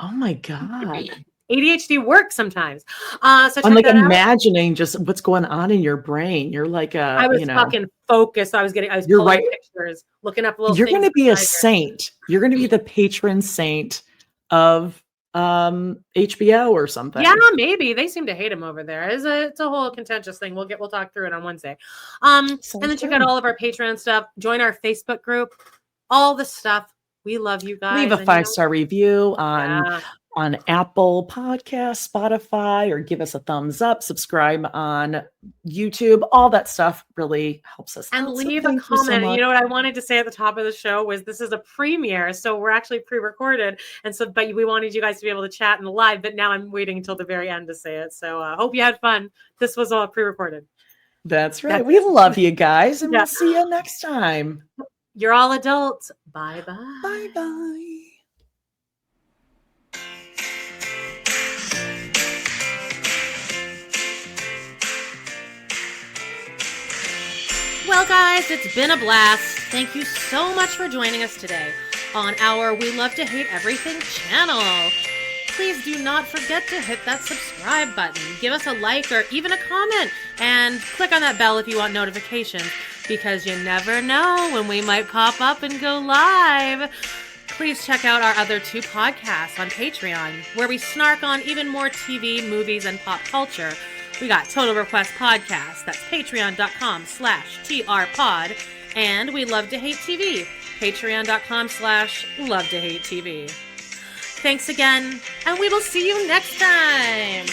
Oh my God. ADHD works sometimes. So I'm imagining just what's going on in your brain. You're like I was fucking focused. I was pulling pictures, looking up little You're things. You're going to be a saint. You're going to be the patron saint of HBO or something. Yeah, maybe. They seem to hate him over there. It's a whole contentious thing. We'll talk through it on Wednesday. And then check out all of our Patreon stuff. Join our Facebook group. All the stuff. We love you guys. Leave a 5-star review on Apple Podcasts, Spotify, or give us a thumbs up. Subscribe on YouTube. All that stuff really helps us. And out. leave So a comment. You know what I wanted to say at the top of the show was this is a premiere, so we're actually pre-recorded, and so but we wanted you guys to be able to chat in the live. But now I'm waiting until the very end to say it. So hope you had fun. This was all pre-recorded. That's right. We love you guys, and we'll see you next time. You're all adults. Bye-bye. Bye-bye. Well, guys, it's been a blast. Thank you so much for joining us today on our We Love to Hate Everything channel. Please do not forget to hit that subscribe button. Give us a like or even a comment, and click on that bell if you want notifications, because you never know when we might pop up and go live. Please check out our other 2 podcasts on Patreon, where we snark on even more TV, movies, and pop culture. We got Total Request Podcast. That's patreon.com/trpod. And We Love to Hate TV. Patreon.com/Love to Hate TV. Thanks again, and we will see you next time.